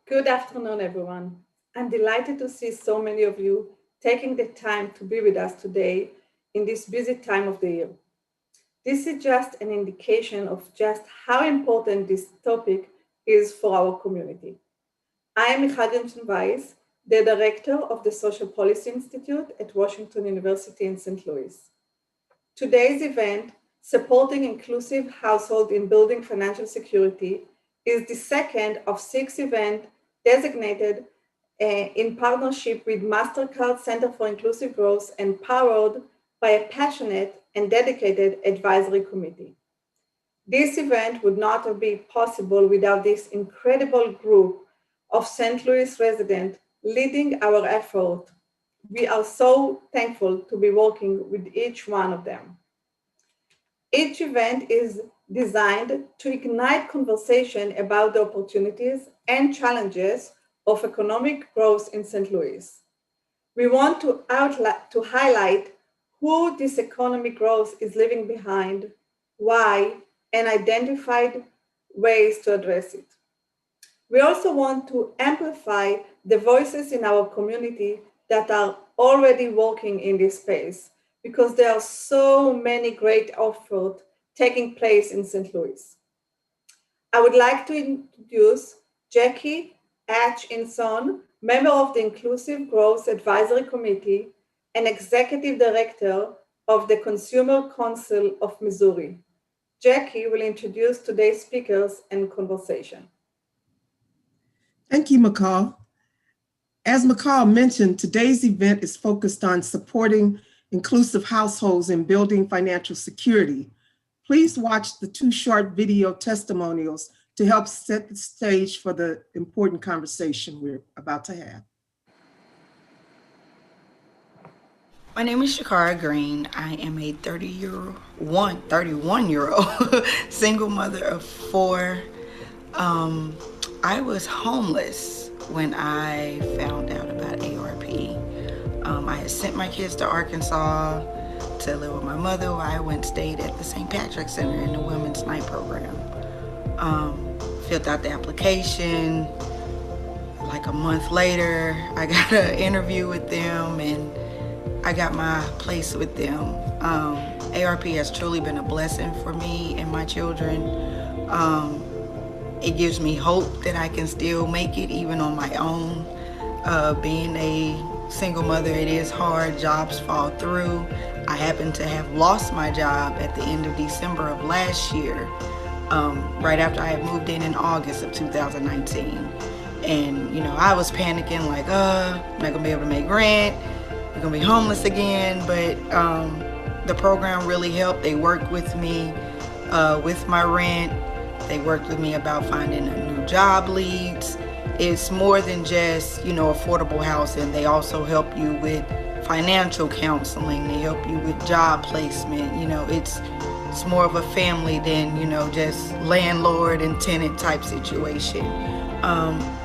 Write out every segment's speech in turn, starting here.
Good afternoon, everyone. I'm delighted to see so many of you taking the time to be with us today in this busy time of the year. This is just an indication of just how important this topic is for our community. I am Disenfranchise, the director of the Social Policy Institute at Washington University in St. Louis. Today's event, Supporting Inclusive Household in Building Financial Security, is the second of 6 events designated in partnership with MasterCard Center for Inclusive Growth and powered by a passionate and dedicated advisory committee. This event would not be possible without this incredible group of St. Louis residents leading our effort. We are so thankful to be working with each one of them. Each event is designed to ignite conversation about the opportunities and challenges of economic growth in St. Louis. We want to highlight who this economic growth is leaving behind, why, and identified ways to address it. We also want to amplify the voices in our community that are already working in this space because there are so many great efforts taking place in St. Louis. I would like to introduce Jackie Atchison, member of the Inclusive Growth Advisory Committee and Executive Director of the Consumer Council of Missouri. Jackie will introduce today's speakers and conversation. Thank you, McCall. As McCall mentioned, today's event is focused on supporting inclusive households in building financial security. Please watch the 2 short video testimonials to help set the stage for the important conversation we're about to have. My name is Shakara Green. I am a 31-year-old single mother of 4. I was homeless when I found out about ARP. I had sent my kids to Arkansas to live with my mother. I went and stayed at the St. Patrick Center in the Women's Night Program. Filled out the application. Like a month later, I got an interview with them and I got my place with them. ARP has truly been a blessing for me and my children. It gives me hope that I can still make it even on my own. Being a single mother, it is hard. Jobs fall through. I happen to have lost my job at the end of December of last year, right after I had moved in August of 2019. And, I was panicking like, I'm not gonna be able to make rent. I'm gonna be homeless again. But the program really helped. They worked with me with my rent. They worked with me about finding a new job leads. It's more than just, affordable housing. They also help you with financial counseling. They help you with job placement. It's more of a family than, just landlord and tenant type situation.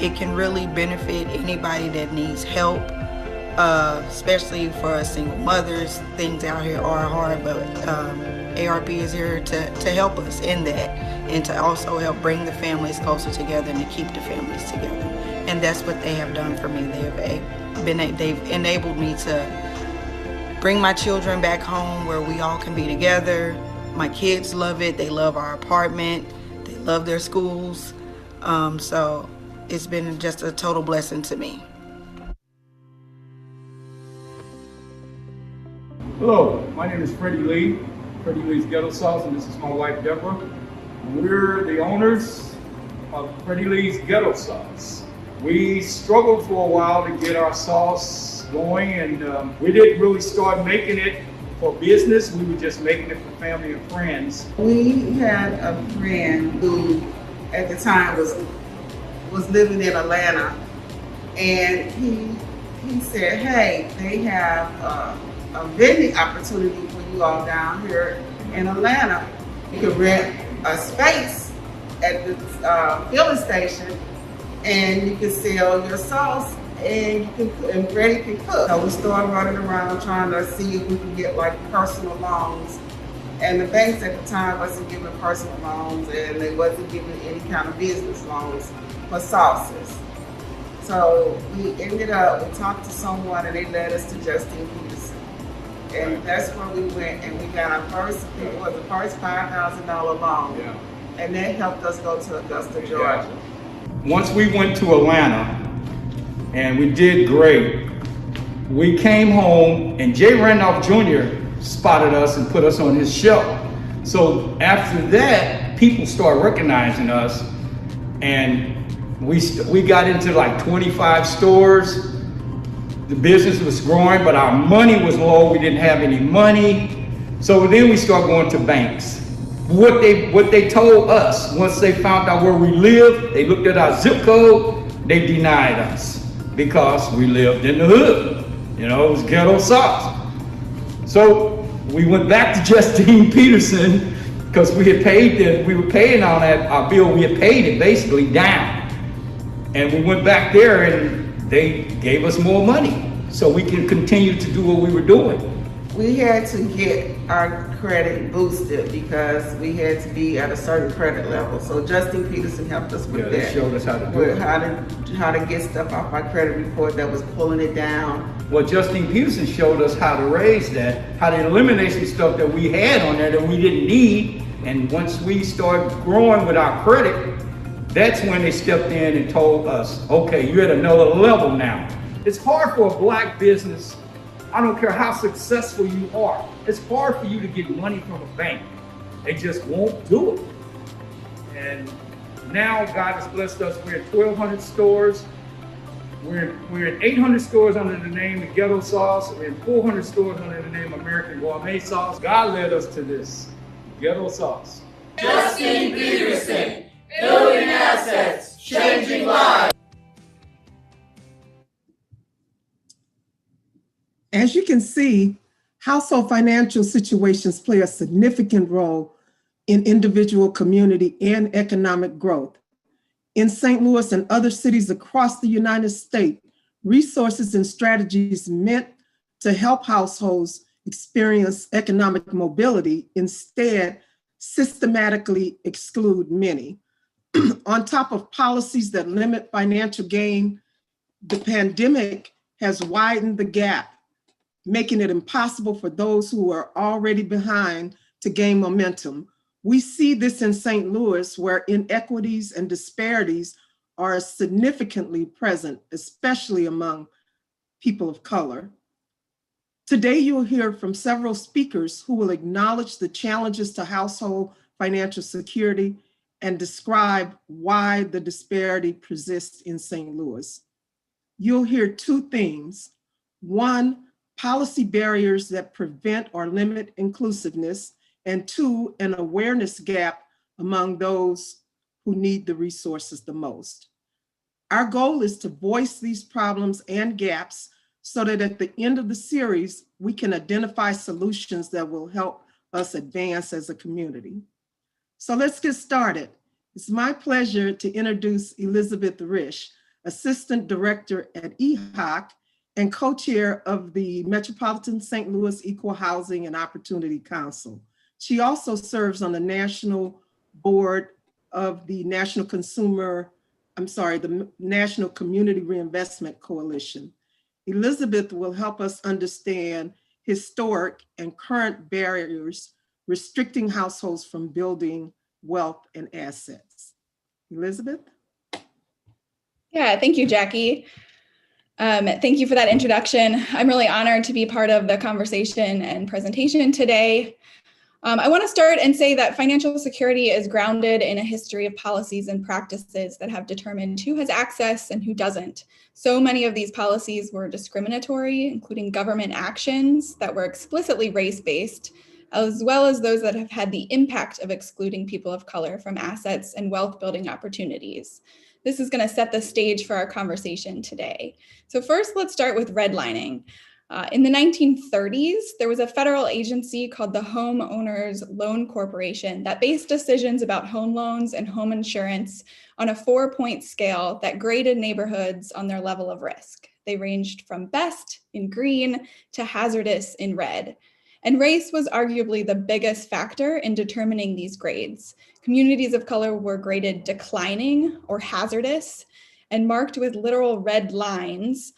It can really benefit anybody that needs help, especially for us single mothers. Things out here are hard, but ARP is here to help us in that and to also help bring the families closer together and to keep the families together. And that's what they have done for me. They've enabled me to bring my children back home where we all can be together. My kids love it. They love our apartment. They love their schools. So it's been just a total blessing to me. Hello, my name is Freddie Lee, Freddie Lee's Ghetto Sauce, and this is my wife, Deborah. We're the owners of Freddie Lee's Ghetto Sauce. We struggled for a while to get our sauce going, and we didn't really start making it for business. We were just making it for family and friends. We had a friend who at the time was living in Atlanta, and he said, hey, they have a vending opportunity for you all down here in Atlanta. You can rent a space at the filling station and you can sell your sauce and Freddie can cook. So we started running around trying to see if we could get like personal loans. And the banks at the time wasn't giving personal loans and they wasn't giving any kind of business loans for sauces. So we talked to someone and they led us to Justine Peterson. And that's where we went and we got our first, it was the first $5,000 loan. Yeah. And that helped us go to Augusta, Georgia. Once we went to Atlanta and we did great, we came home and Jay Randolph Jr. spotted us and put us on his show. So after that, people started recognizing us, and we got into like 25 stores. The business was growing, but our money was low. We didn't have any money. So then we started going to banks. What they told us, once they found out where we lived, they looked at our zip code, they denied us because we lived in the hood. You know, it was ghetto sauce. So we went back to Justine Peterson because we were paying on our bill, we had paid it basically down. And we went back there and they gave us more money so we can continue to do what we were doing. We had to get our credit boosted because we had to be at a certain credit level. So Justine Peterson helped us with that. They showed us how to do it. How to get stuff off our credit report that was pulling it down. Well, Justine Peterson showed us how to raise that, how to eliminate some stuff that we had on there that we didn't need. And once we started growing with our credit, that's when they stepped in and told us, okay, you're at another level now. It's hard for a black business. I don't care how successful you are. It's hard for you to get money from a bank. They just won't do it. And now God has blessed us. We're at 1,200 stores. We're in 800 stores under the name of Ghetto Sauce. We're in 400 stores under the name of American Gourmet Sauce. God led us to this Ghetto Sauce. Justine Peterson, building assets, changing lives. As you can see, household financial situations play a significant role in individual, community, and economic growth. In St. Louis and other cities across the United States, resources and strategies meant to help households experience economic mobility instead systematically exclude many. On top of policies that limit financial gain, the pandemic has widened the gap, making it impossible for those who are already behind to gain momentum. We see this in St. Louis, where inequities and disparities are significantly present, especially among people of color. Today, you'll hear from several speakers who will acknowledge the challenges to household financial security and describe why the disparity persists in St. Louis. You'll hear two themes. One, policy barriers that prevent or limit inclusiveness, and two, an awareness gap among those who need the resources the most. Our goal is to voice these problems and gaps so that at the end of the series, we can identify solutions that will help us advance as a community. So let's get started. It's my pleasure to introduce Elizabeth Risch, Assistant Director at EHOC and co-chair of the Metropolitan St. Louis Equal Housing and Opportunity Council. She also serves on the national board of the National Community Reinvestment Coalition. Elizabeth will help us understand historic and current barriers restricting households from building wealth and assets. Elizabeth? Yeah, thank you, Jackie. Thank you for that introduction. I'm really honored to be part of the conversation and presentation today. I want to start and say that financial security is grounded in a history of policies and practices that have determined who has access and who doesn't. So many of these policies were discriminatory, including government actions that were explicitly race-based, as well as those that have had the impact of excluding people of color from assets and wealth-building opportunities. This is going to set the stage for our conversation today. So first, let's start with redlining. In the 1930s, there was a federal agency called the Homeowners Loan Corporation that based decisions about home loans and home insurance on a 4-point scale that graded neighborhoods on their level of risk. They ranged from best in green to hazardous in red. And race was arguably the biggest factor in determining these grades. Communities of color were graded declining or hazardous, and marked with literal red lines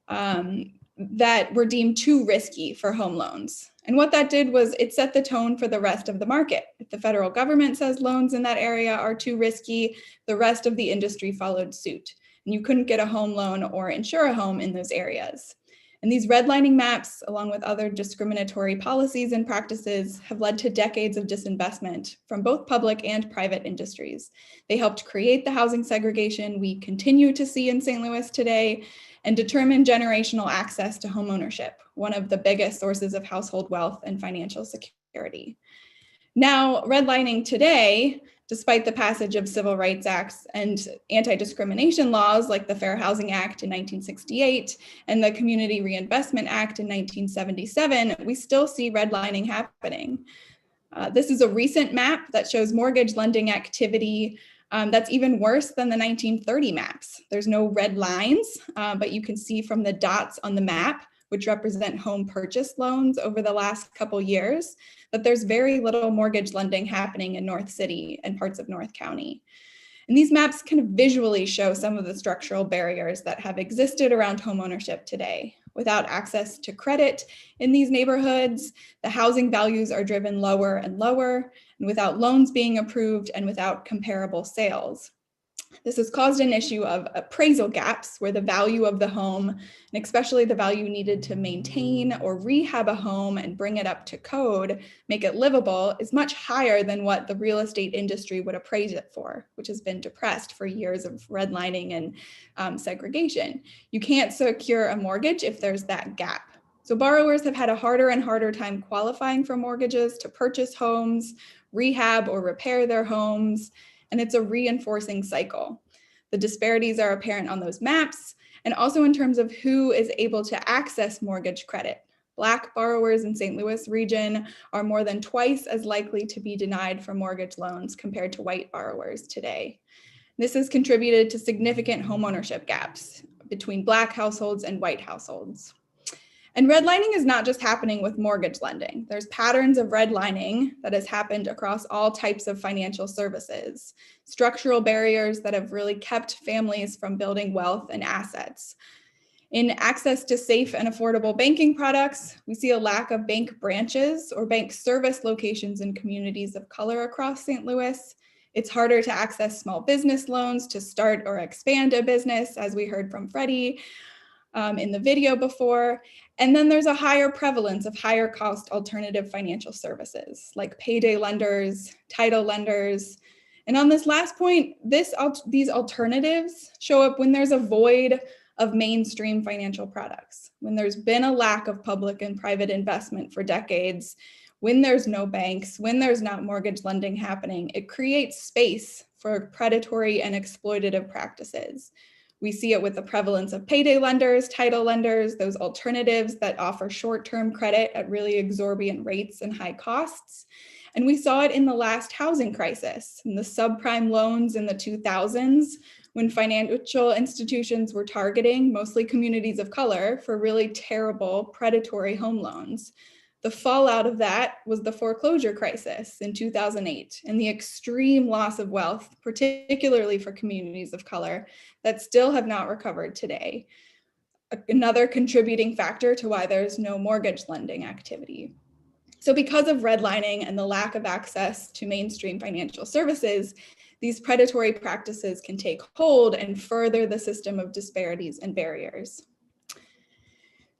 that were deemed too risky for home loans. And what that did was it set the tone for the rest of the market. If the federal government says loans in that area are too risky, the rest of the industry followed suit. And you couldn't get a home loan or insure a home in those areas. And these redlining maps, along with other discriminatory policies and practices, have led to decades of disinvestment from both public and private industries. They helped create the housing segregation we continue to see in St. Louis today and determine generational access to homeownership, one of the biggest sources of household wealth and financial security. Now, redlining today, despite the passage of civil rights acts and anti-discrimination laws like the Fair Housing Act in 1968 and the Community Reinvestment Act in 1977, we still see redlining happening. This is a recent map that shows mortgage lending activity that's even worse than the 1930 maps. There's no red lines, but you can see from the dots on the map, which represent home purchase loans over the last couple years, that there's very little mortgage lending happening in North City and parts of North County. And these maps kind of visually show some of the structural barriers that have existed around homeownership today. Without access to credit in these neighborhoods, the housing values are driven lower and lower, and without loans being approved and without comparable sales. This has caused an issue of appraisal gaps where the value of the home, and especially the value needed to maintain or rehab a home and bring it up to code, make it livable, is much higher than what the real estate industry would appraise it for, which has been depressed for years of redlining and segregation. You can't secure a mortgage if there's that gap. So borrowers have had a harder and harder time qualifying for mortgages to purchase homes, rehab or repair their homes, and it's a reinforcing cycle. The disparities are apparent on those maps and also in terms of who is able to access mortgage credit. Black borrowers in St. Louis region are more than twice as likely to be denied for mortgage loans compared to white borrowers today. This has contributed to significant homeownership gaps between Black households and white households. And redlining is not just happening with mortgage lending. There's patterns of redlining that has happened across all types of financial services, structural barriers that have really kept families from building wealth and assets. In access to safe and affordable banking products, we see a lack of bank branches or bank service locations in communities of color across St. Louis. It's harder to access small business loans to start or expand a business, as we heard from Freddie in the video before. And then there's a higher prevalence of higher cost alternative financial services like payday lenders, title lenders. And on this last point, these alternatives show up when there's a void of mainstream financial products, when there's been a lack of public and private investment for decades, when there's no banks, when there's not mortgage lending happening, it creates space for predatory and exploitative practices. We see it with the prevalence of payday lenders, title lenders, those alternatives that offer short-term credit at really exorbitant rates and high costs. And we saw it in the last housing crisis, in the subprime loans in the 2000s, when financial institutions were targeting mostly communities of color for really terrible predatory home loans. The fallout of that was the foreclosure crisis in 2008 and the extreme loss of wealth, particularly for communities of color, that still have not recovered today. Another contributing factor to why there's no mortgage lending activity. So because of redlining and the lack of access to mainstream financial services, these predatory practices can take hold and further the system of disparities and barriers.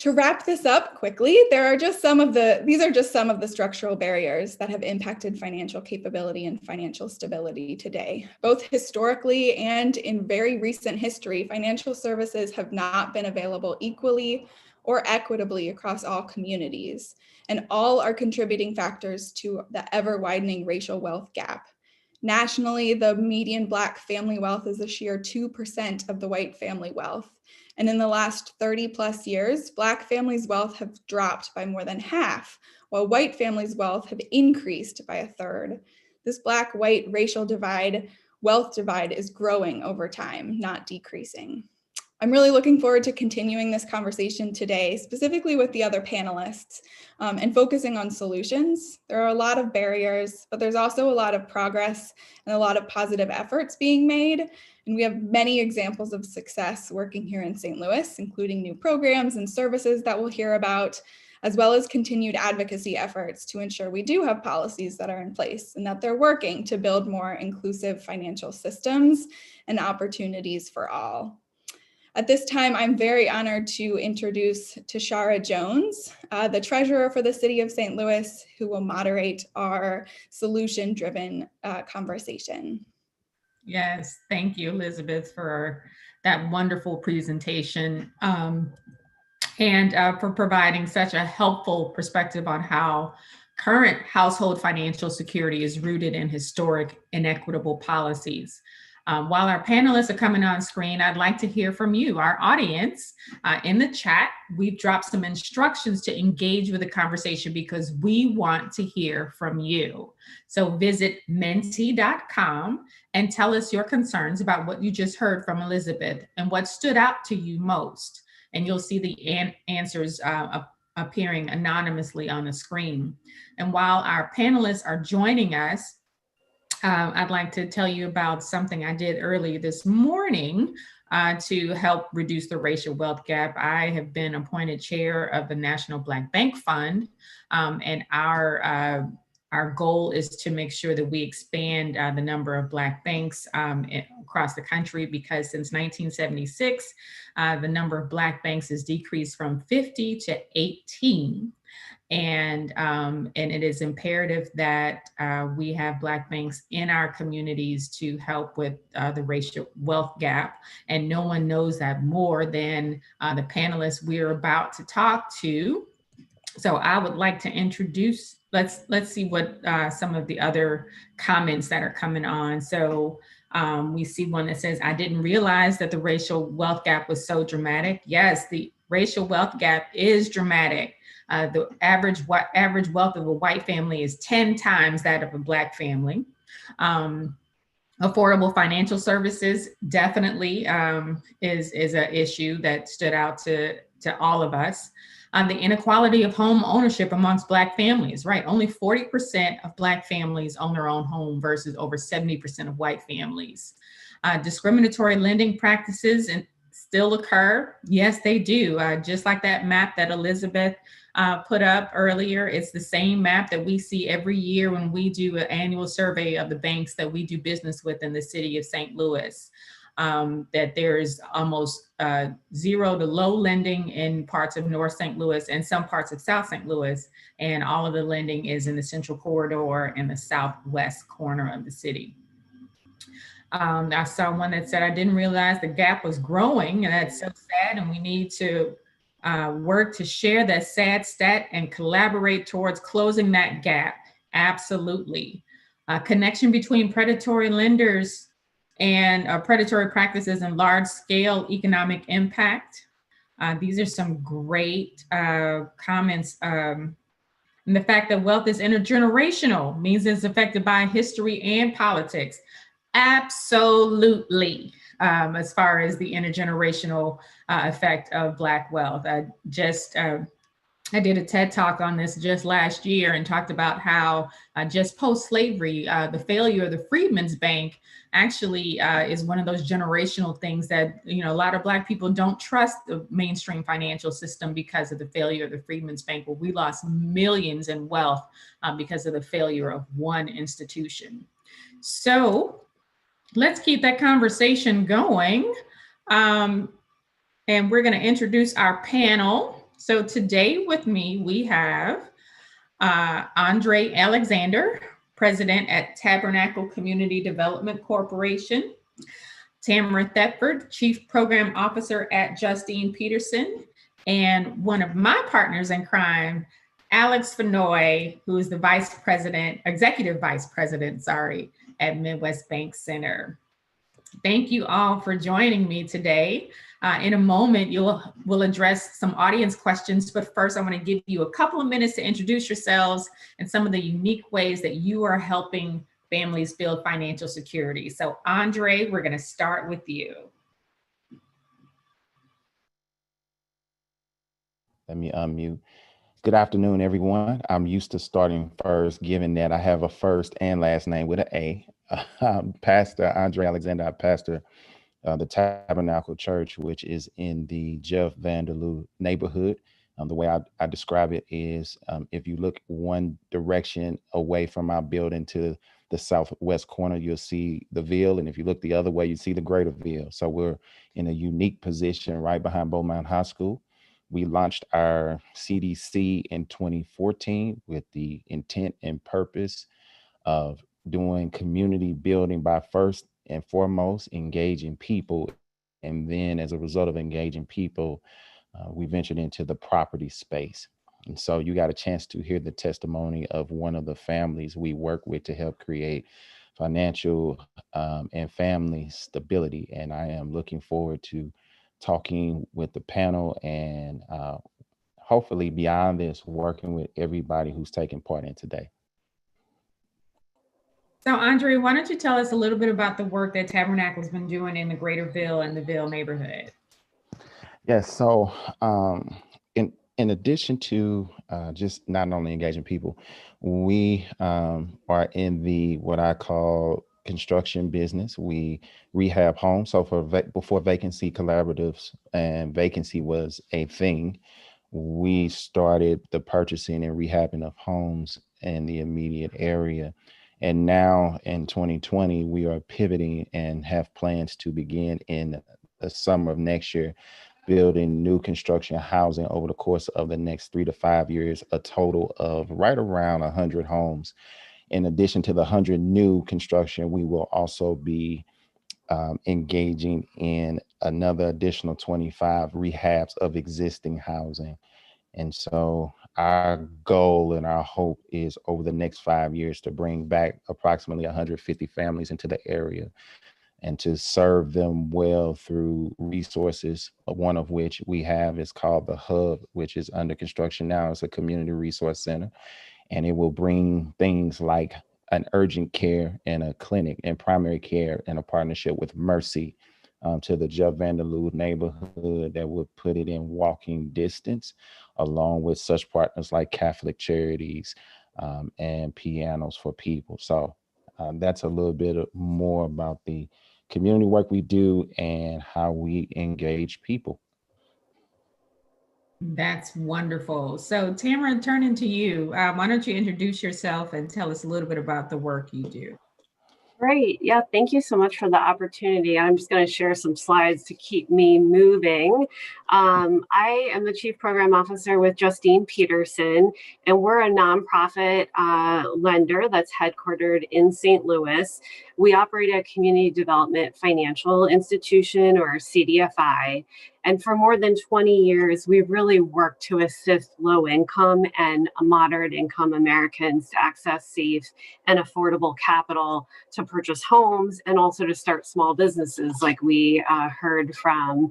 To wrap this up quickly, these are just some of the structural barriers that have impacted financial capability and financial stability today. Both historically and in very recent history, financial services have not been available equally or equitably across all communities, and all are contributing factors to the ever-widening racial wealth gap. Nationally, the median Black family wealth is a sheer 2% of the white family wealth. And in the last 30 plus years, Black families' wealth have dropped by more than half, while white families' wealth have increased by a third. This Black-white racial divide, wealth divide, is growing over time, not decreasing. I'm really looking forward to continuing this conversation today, specifically with the other panelists, and focusing on solutions. There are a lot of barriers, but there's also a lot of progress and a lot of positive efforts being made. And we have many examples of success working here in St. Louis, including new programs and services that we'll hear about, as well as continued advocacy efforts to ensure we do have policies that are in place and that they're working to build more inclusive financial systems and opportunities for all. At this time, I'm very honored to introduce Tashara Jones, the treasurer for the City of St. Louis, who will moderate our solution-driven conversation. Yes, thank you, Elizabeth, for that wonderful presentation and for providing such a helpful perspective on how current household financial security is rooted in historic inequitable policies. While our panelists are coming on screen, I'd like to hear from you, our audience. In the chat, we've dropped some instructions to engage with the conversation because we want to hear from you. So visit menti.com and tell us your concerns about what you just heard from Elizabeth and what stood out to you most. And you'll see the answers appearing anonymously on the screen. And while our panelists are joining us, I'd like to tell you about something I did early this morning to help reduce the racial wealth gap. I have been appointed chair of the National Black Bank Fund, and our goal is to make sure that we expand the number of Black banks across the country, because since 1976, the number of Black banks has decreased from 50 to 18. And it is imperative that we have Black banks in our communities to help with the racial wealth gap. And no one knows that more than the panelists we're about to talk to. So I would like to introduce, let's see what some of the other comments that are coming on. So we see one that says, I didn't realize that the racial wealth gap was so dramatic. Yes, the racial wealth gap is dramatic. The average wealth of a white family is 10 times that of a Black family. Affordable financial services definitely is an issue that stood out to all of us. The inequality of home ownership amongst Black families, right? Only 40% of Black families own their own home versus over 70% of white families. Discriminatory lending practices still occur. Yes, they do. Just like that map that Elizabeth put up earlier, it's the same map that we see every year when we do an annual survey of the banks that we do business with in the city of St. Louis. That there's almost zero to low lending in parts of North St. Louis and some parts of South St. Louis, and all of the lending is in the central corridor and the southwest corner of the city. I saw one that said, I didn't realize the gap was growing, and that's so sad, and we need to work to share that sad stat and collaborate towards closing that gap. Absolutely. Connection between predatory lenders and predatory practices and large-scale economic impact. These are some great comments. And the fact that wealth is intergenerational means it's affected by history and politics. Absolutely. As far as the intergenerational effect of Black wealth. I did a TED Talk on this just last year and talked about how just post-slavery, the failure of the Freedmen's Bank actually is one of those generational things that, a lot of Black people don't trust the mainstream financial system because of the failure of the Freedmen's Bank, where we lost millions in wealth because of the failure of one institution. So let's keep that conversation going. And we're going to introduce our panel. So today with me, we have Andre Alexander, President at Tabernacle Community Development Corporation, Tamara Thetford, Chief Program Officer at Justine Peterson, and one of my partners in crime, Alex Fenoy, who is the Executive Vice President, at Midwest Bank Center. Thank you all for joining me today. In a moment, we'll address some audience questions, but first I want to give you a couple of minutes to introduce yourselves and some of the unique ways that you are helping families build financial security. So Andre, we're going to start with you. Let me unmute. Good afternoon, everyone. I'm used to starting first, given that I have a first and last name with an A. Pastor Andre Alexander, I pastor the Tabernacle Church, which is in the Jeff Vanderloo neighborhood. The way I describe it is if you look one direction away from our building to the southwest corner, you'll see the Ville. And if you look the other way, you see the greater Ville. So we're in a unique position right behind Beaumont High School. We launched our CDC in 2014 with the intent and purpose of doing community building by first and foremost engaging people. And then as a result of engaging people, we ventured into the property space. And so you got a chance to hear the testimony of one of the families we work with to help create financial and family stability. And I am looking forward to talking with the panel and hopefully beyond this, working with everybody who's taking part in today. So Andre, why don't you tell us a little bit about the work that Tabernacle has been doing in the greater Ville and the Ville neighborhood? Yes, so in addition to just not only engaging people, we are in the what I call construction business. We rehab homes. So before vacancy collaboratives and vacancy was a thing, we started the purchasing and rehabbing of homes in the immediate area. And now in 2020, we are pivoting and have plans to begin in the summer of next year, building new construction housing over the course of the next 3 to 5 years, a total of right around 100 homes. In addition to the 100 new construction, we will also be engaging in another additional 25 rehabs of existing housing. And so our goal and our hope is over the next 5 years to bring back approximately 150 families into the area and to serve them well through resources, one of which we have is called the Hub, which is under construction now. It's a community resource center, and it will bring things like an urgent care and a clinic and primary care in a partnership with Mercy to the Jeff Vanderloo neighborhood that would put it in walking distance, along with such partners like Catholic Charities and Pianos for People. So that's a little bit more about the community work we do and how we engage people. That's wonderful. So Tamara, turning to you, why don't you introduce yourself and tell us a little bit about the work you do? Great. Yeah, thank you so much for the opportunity. I'm just going to share some slides to keep me moving. I am the Chief Program Officer with Justine Peterson, and we're a nonprofit lender that's headquartered in St. Louis. We operate a community development financial institution, or CDFI. And for more than 20 years, we've really worked to assist low income and moderate income Americans to access safe and affordable capital to purchase homes and also to start small businesses, like we heard from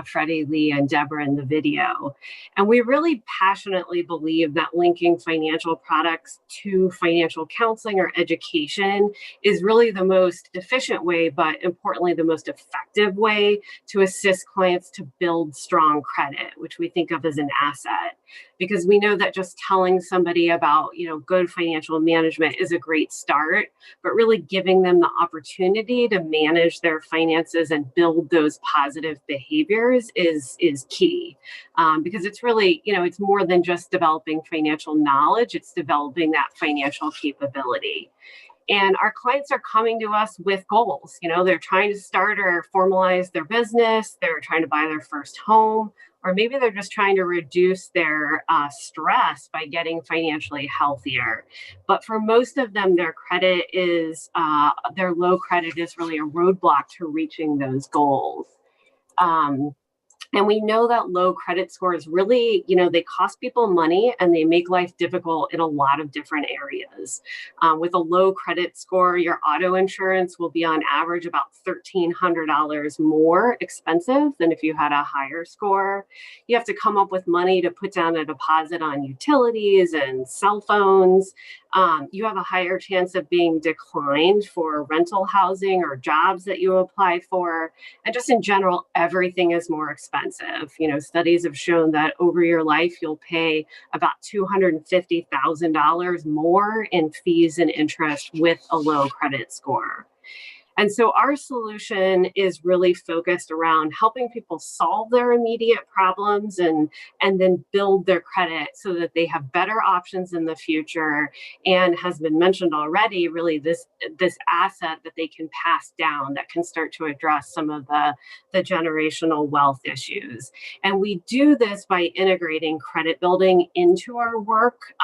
Freddie, Lee, and Deborah in the video. And we really passionately believe that linking financial products to financial counseling or education is really the most efficient way, but importantly, the most effective way to assist clients to build strong credit, which we think of as an asset. Because we know that just telling somebody about, good financial management is a great start, but really giving them the opportunity to manage their finances and build those positive behaviors is key. Because it's really, it's more than just developing financial knowledge, it's developing that financial capability. And our clients are coming to us with goals. They're trying to start or formalize their business. They're trying to buy their first home, or maybe they're just trying to reduce their stress by getting financially healthier. But for most of them, their low credit is really a roadblock to reaching those goals. And we know that low credit scores really, they cost people money and they make life difficult in a lot of different areas. With a low credit score, your auto insurance will be on average about $1,300 more expensive than if you had a higher score. You have to come up with money to put down a deposit on utilities and cell phones. you have a higher chance of being declined for rental housing or jobs that you apply for. And just in general, everything is more expensive. You know, studies have shown that over your life, you'll pay about $250,000 more in fees and interest with a low credit score. And so our solution is really focused around helping people solve their immediate problems and then build their credit so that they have better options in the future, and has been mentioned already, really this asset that they can pass down that can start to address some of the generational wealth issues. And we do this by integrating credit building into our work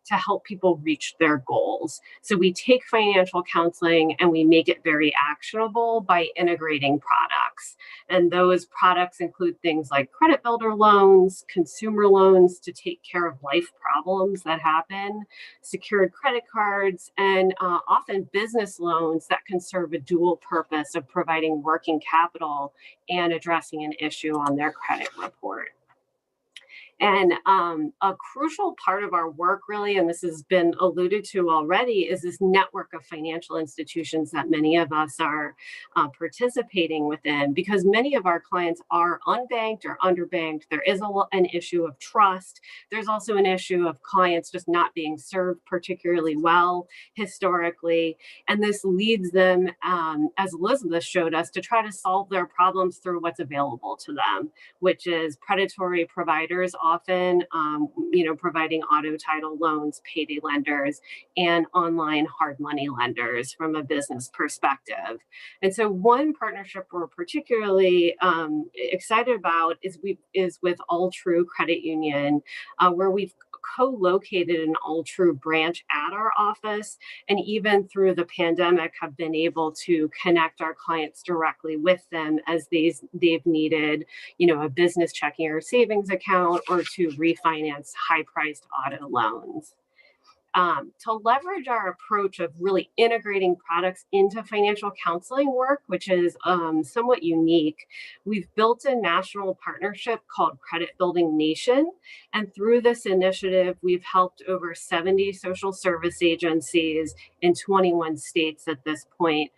to help people reach their goals. So we take financial counseling and we make it very actionable by integrating products. And those products include things like credit builder loans, consumer loans to take care of life problems that happen, secured credit cards, and often business loans that can serve a dual purpose of providing working capital and addressing an issue on their credit report. And a crucial part of our work, really, and this has been alluded to already, is this network of financial institutions that many of us are participating within, because many of our clients are unbanked or underbanked. There is an issue of trust. There's also an issue of clients just not being served particularly well historically. And this leads them, as Elizabeth showed us, to try to solve their problems through what's available to them, which is predatory providers, often, providing auto title loans, payday lenders, and online hard money lenders from a business perspective. And so one partnership we're particularly excited about is with All True Credit Union, where we've co-located an All True branch at our office, and even through the pandemic have been able to connect our clients directly with them as they've needed, a business checking or savings account, or to refinance high-priced auto loans. To leverage our approach of really integrating products into financial counseling work, which is somewhat unique, we've built a national partnership called Credit Building Nation. And through this initiative, we've helped over 70 social service agencies in 21 states at this point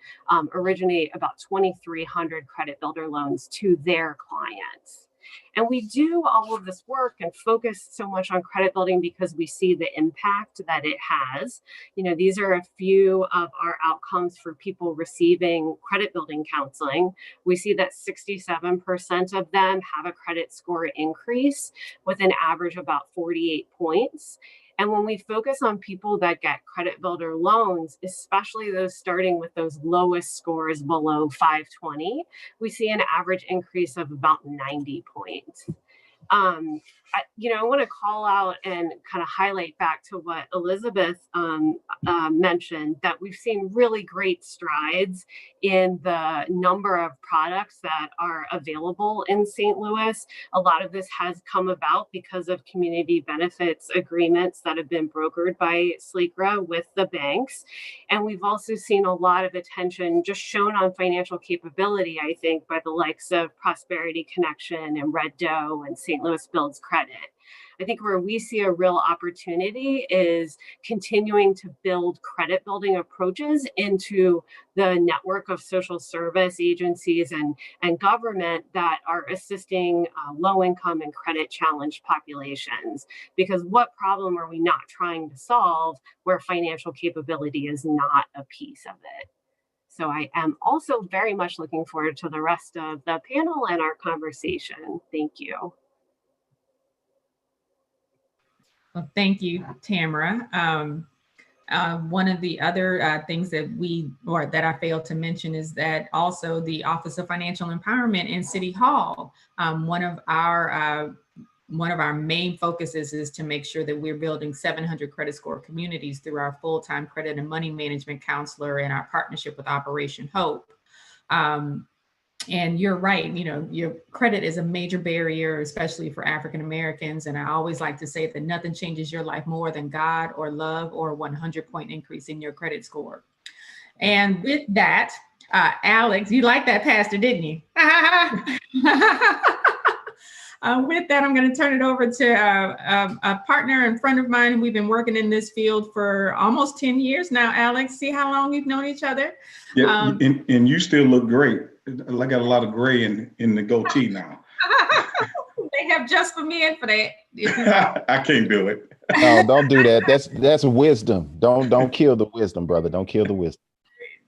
originate about 2,300 credit builder loans to their clients. And we do all of this work and focus so much on credit building because we see the impact that it has. These are a few of our outcomes for people receiving credit building counseling. We see that 67% of them have a credit score increase with an average of about 48 points. And when we focus on people that get credit builder loans, especially those starting with those lowest scores below 520, we see an average increase of about 90 points. I want to call out and kind of highlight back to what Elizabeth mentioned, that we've seen really great strides in the number of products that are available in St. Louis. A lot of this has come about because of community benefits agreements that have been brokered by SLECRA with the banks. And we've also seen a lot of attention just shown on financial capability, I think, by the likes of Prosperity Connection and Red Doe and St. Louis Builds Credit. I think where we see a real opportunity is continuing to build credit building approaches into the network of social service agencies and government that are assisting low income and credit challenged populations. Because what problem are we not trying to solve where financial capability is not a piece of it? So I am also very much looking forward to the rest of the panel and our conversation. Thank you. Well, thank you, Tamara. One of the other things that I failed to mention is that also the Office of Financial Empowerment in City Hall, one of our main focuses is to make sure that we're building 700 credit score communities through our full-time credit and money management counselor and our partnership with Operation Hope. And you're right, your credit is a major barrier, especially for African Americans. And I always like to say that nothing changes your life more than God or love or a 100-point increase in your credit score. And with that, Alex, you liked that, Pastor, didn't you? With that, I'm going to turn it over to a partner and friend of mine. We've been working in this field for almost 10 years now. Alex, see how long we've known each other? Yeah, and you still look great. I got a lot of gray in the goatee now. They have just for men for that. I can't do it. No, don't do that. That's wisdom. Don't kill the wisdom, brother. Don't kill the wisdom.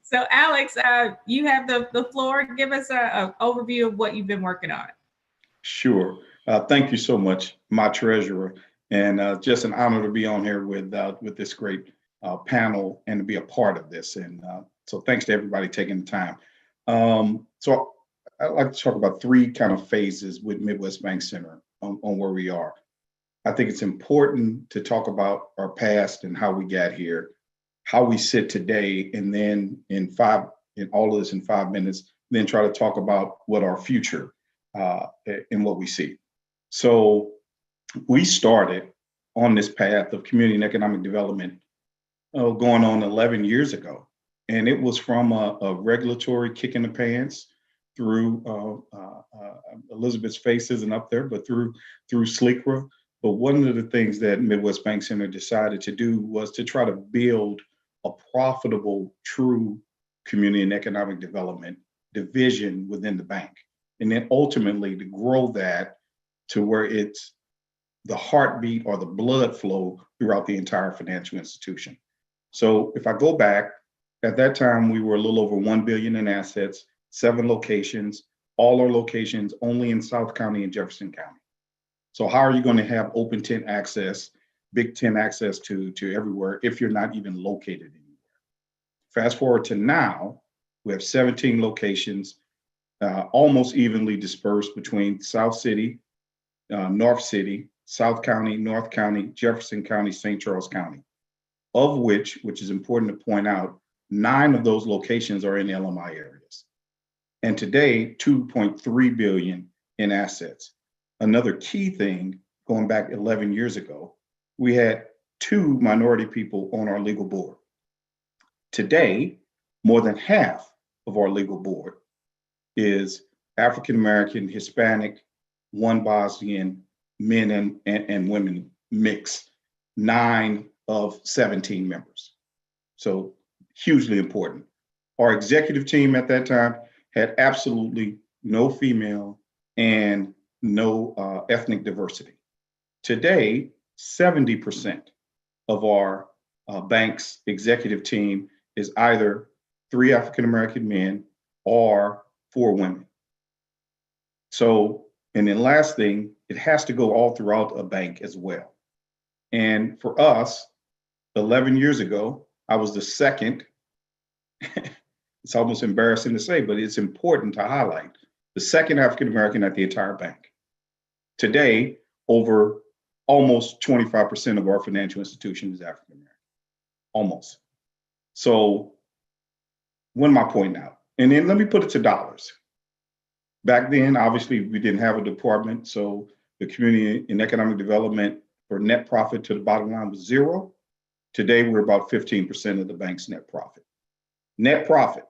So Alex, you have the floor. Give us an overview of what you've been working on. Sure. Thank you so much, my treasurer. And just an honor to be on here with this great panel and to be a part of this. And so thanks to everybody taking the time. So I'd like to talk about three kind of phases with Midwest Bank Center on where we are. I think it's important to talk about our past and how we got here, how we sit today, and then in all of this in 5 minutes, then try to talk about what our future and what we see. So we started on this path of community and economic development going on 11 years ago. And it was from a regulatory kick in the pants through Elizabeth's face isn't up there, but through SLECRA. But one of the things that Midwest Bank Center decided to do was to try to build a profitable, true community and economic development division within the bank. And then ultimately to grow that to where it's the heartbeat or the blood flow throughout the entire financial institution. So if I go back, at that time, we were a little over 1 billion in assets, 7 locations, all our locations only in South County and Jefferson County. So how are you going to have open tent access, big tent access to everywhere if you're not even located anywhere? Fast forward to now, we have 17 locations, almost evenly dispersed between South City, North City, South County, North County, Jefferson County, St. Charles County, of which is important to point out, 9 of those locations are in LMI areas. And today, 2.3 billion in assets. Another key thing, going back 11 years ago, we had 2 minority people on our legal board. Today, more than half of our legal board is African-American, Hispanic, 1 Bosnian, men and women mix, 9 of 17 members. So hugely important. Our executive team at that time had absolutely no female and no ethnic diversity. Today, 70% of our bank's executive team is either 3 African-American men or 4 women. So, and then last thing, it has to go all throughout a bank as well. And for us, 11 years ago, I was the second, it's almost embarrassing to say, but it's important to highlight, the second African-American at the entire bank. Today, over almost 25% of our financial institution is African-American, almost. So what am I pointing out? And then let me put it to dollars. Back then, obviously, we didn't have a department, so the community and economic development for net profit to the bottom line was 0. Today, we're about 15% of the bank's net profit. Net profit.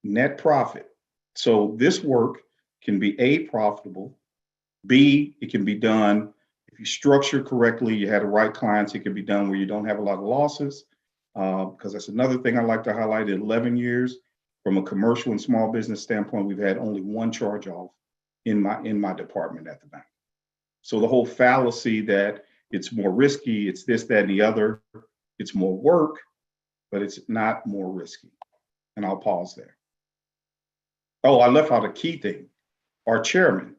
Net profit. So this work can be A, profitable, B, it can be done, if you structure correctly, you have the right clients, it can be done where you don't have a lot of losses, because that's another thing I like to highlight. In 11 years, from a commercial and small business standpoint, we've had only 1 charge-off in my department at the bank. So the whole fallacy that it's more risky, it's this, that, and the other, it's more work, but it's not more risky. And I'll pause there. Oh, I left out a key thing. Our chairman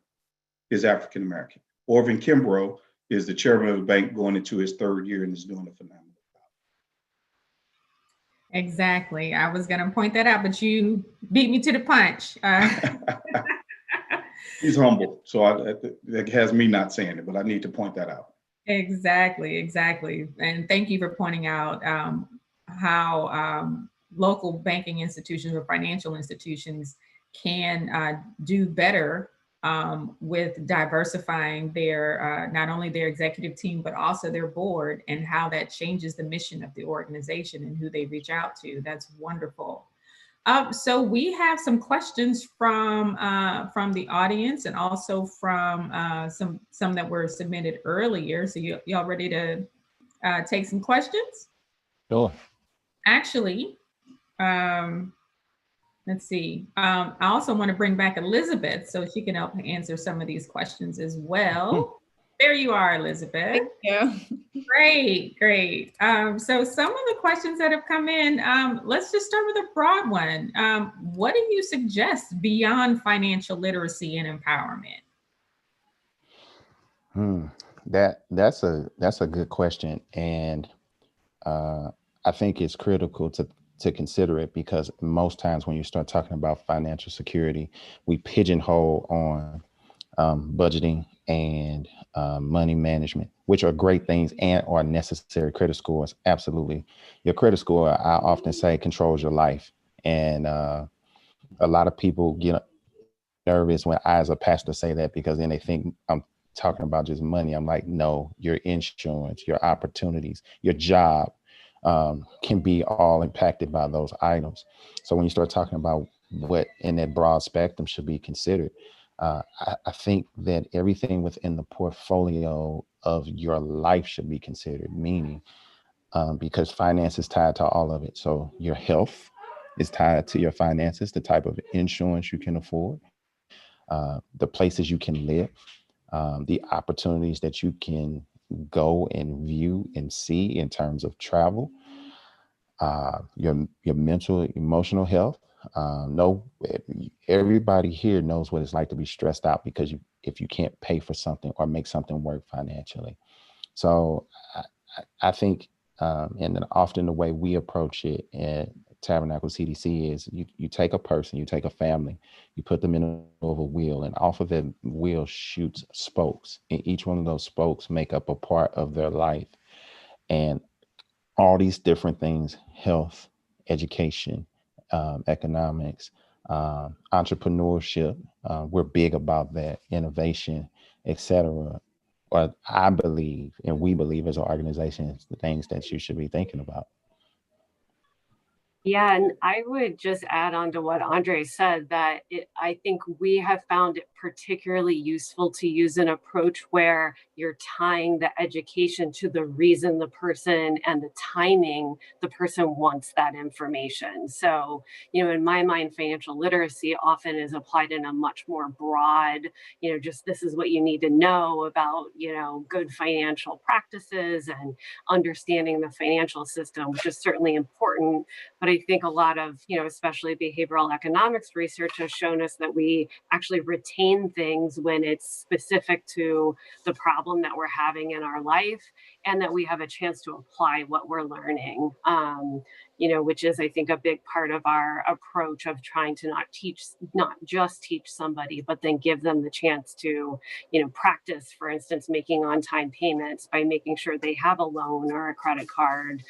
is African-American. Orvin Kimbrough is the chairman of the bank going into his 3rd year and is doing a phenomenal job. Exactly. I was going to point that out, but you beat me to the punch. He's humble, so that has me not saying it, but I need to point that out. Exactly. And thank you for pointing out how local banking institutions or financial institutions can do better with diversifying their not only their executive team, but also their board, and how that changes the mission of the organization and who they reach out to. That's wonderful. So we have some questions from the audience and also from some that were submitted earlier. So y'all ready to take some questions? Sure. Actually, let's see. I also want to bring back Elizabeth so she can help answer some of these questions as well. There you are, Elizabeth. Thank you. Great. So some of the questions that have come in, let's just start with a broad one. What do you suggest beyond financial literacy and empowerment? That's a good question, and I think it's critical to consider it, because most times when you start talking about financial security, we pigeonhole on budgeting and money management, which are great things and are necessary. Credit scores, absolutely. Your credit score, I often say, controls your life, and a lot of people get nervous when I, as a pastor, say that, because then they think I'm talking about just money. I'm like, no, your insurance, your opportunities, your job can be all impacted by those items. So when you start talking about what in that broad spectrum should be considered, I think that everything within the portfolio of your life should be considered, meaning because finance is tied to all of it. So your health is tied to your finances, the type of insurance you can afford, the places you can live, the opportunities that you can go and view and see in terms of travel, your mental, emotional health. No, everybody here knows what it's like to be stressed out because if you can't pay for something or make something work financially. So I think, and then often the way we approach it at Tabernacle CDC is you take a person, you take a family, you put them in the middle of a wheel, and off of that wheel shoots spokes, and each one of those spokes make up a part of their life. And all these different things, health, education, economics, entrepreneurship, we're big about that, innovation, etc. But I believe, and we believe as an organization, it's the things that you should be thinking about. Yeah, and I would just add on to what Andre said that I think we have found it particularly useful to use an approach where you're tying the education to the reason the person and the timing the person wants that information. So, in my mind, financial literacy often is applied in a much more broad, just this is what you need to know about, good financial practices and understanding the financial system, which is certainly important. But I think a lot of, especially behavioral economics research has shown us that we actually retain things when it's specific to the problem that we're having in our life, and that we have a chance to apply what we're learning, which is, I think, a big part of our approach of trying to not just teach somebody, but then give them the chance to, practice, for instance, making on-time payments by making sure they have a loan or a credit card,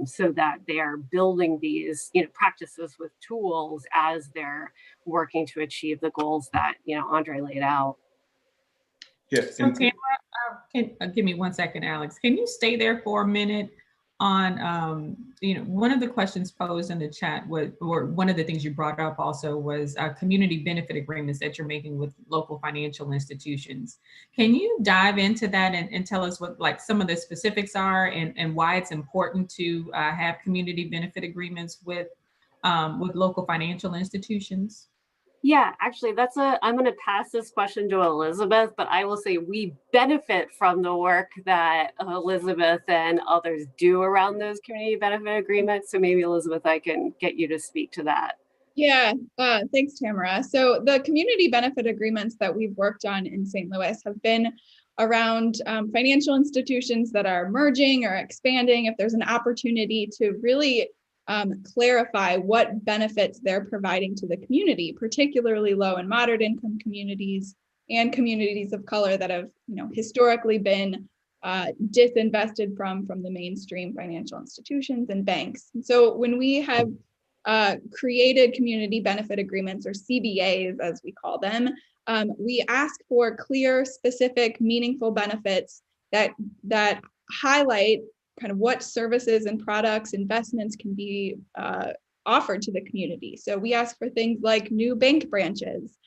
so that they are building these, practices with tools as they're working to achieve the goals that, Andre laid out. Yes. So Tamara, give me 1 second, Alex. Can you stay there for a minute on, one of the questions posed in the chat was, or one of the things you brought up also was community benefit agreements that you're making with local financial institutions. Can you dive into that and tell us what like some of the specifics are and why it's important to have community benefit agreements with local financial institutions? Yeah, actually, I'm going to pass this question to Elizabeth, but I will say we benefit from the work that Elizabeth and others do around those community benefit agreements. So maybe, Elizabeth, I can get you to speak to that. Yeah, thanks, Tamara. So the community benefit agreements that we've worked on in St. Louis have been around financial institutions that are merging or expanding. If there's an opportunity to really clarify what benefits they're providing to the community, particularly low and moderate income communities and communities of color that have, historically been disinvested from the mainstream financial institutions and banks. And so when we have created community benefit agreements, or CBAs as we call them, we ask for clear, specific, meaningful benefits that highlight kind of what services and products, investments can be offered to the community. So we ask for things like new bank branches,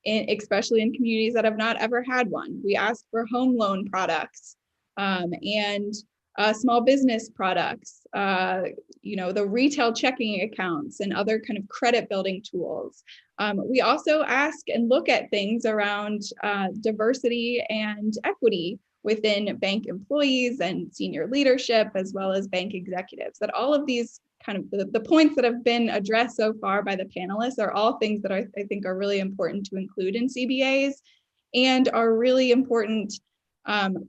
especially in communities that have not ever had one. We ask for home loan products and small business products, the retail checking accounts and other kind of credit building tools. We also ask and look at things around diversity and equity within bank employees and senior leadership, as well as bank executives. That all of these kind of the points that have been addressed so far by the panelists are all things that I think are really important to include in CBAs and are really important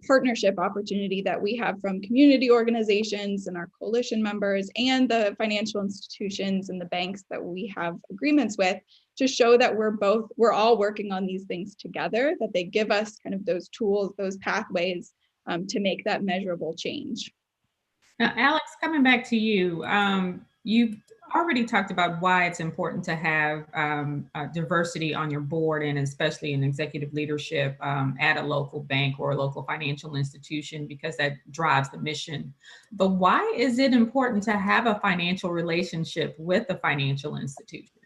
partnership opportunity that we have from community organizations and our coalition members and the financial institutions and the banks that we have agreements with, to show that we're all working on these things together, that they give us kind of those tools, those pathways to make that measurable change. Now, Alex, coming back to you, you've already talked about why it's important to have diversity on your board, and especially in executive leadership at a local bank or a local financial institution, because that drives the mission. But why is it important to have a financial relationship with a financial institution?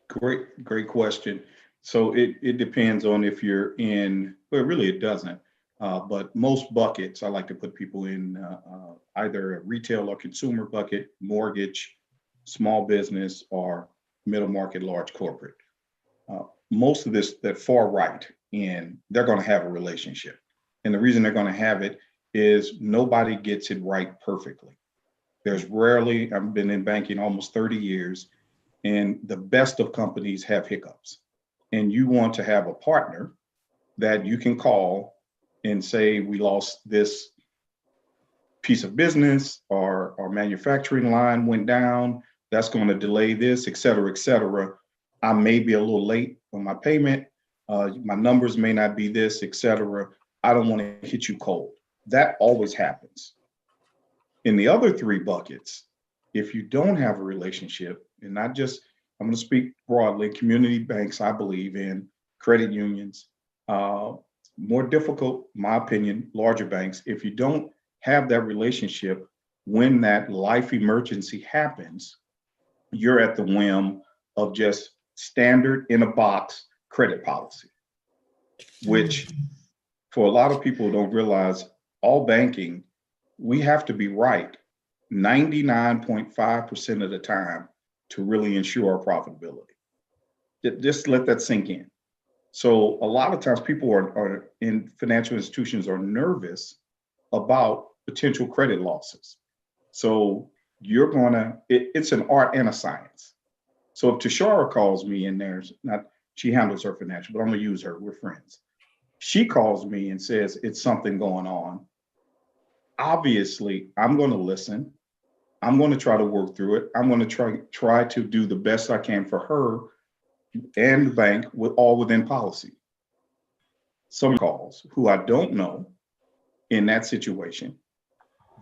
Great question. So it depends on if you're in, well, really it doesn't. But most buckets, I like to put people in either a retail or consumer bucket, mortgage, small business, or middle market, large corporate. Most of this, that far right, and they're going to have a relationship. And the reason they're going to have it is nobody gets it right perfectly. There's rarely, I've been in banking almost 30 years, and the best of companies have hiccups. And you want to have a partner that you can call and say, we lost this piece of business, or our manufacturing line went down, that's going to delay this, et cetera, et cetera. I may be a little late on my payment. My numbers may not be this, et cetera. I don't want to hit you cold. That always happens. In the other three buckets, if you don't have a relationship, and not just, I'm going to speak broadly, community banks, I believe in, credit unions, more difficult, in my opinion, larger banks, if you don't have that relationship, when that life emergency happens, you're at the whim of just standard in a box credit policy, which for a lot of people who don't realize, all banking, we have to be right 99.5% of the time to really ensure our profitability. Just let that sink in. So a lot of times people are in financial institutions are nervous about potential credit losses. So you're gonna, it's an art and a science. So if Tashara calls me, and she handles her financial, but I'm gonna use her, we're friends. She calls me and says it's something going on. Obviously, I'm gonna listen. I'm gonna try to work through it. I'm gonna try to do the best I can for her and the bank, all within policy. Some calls who I don't know in that situation,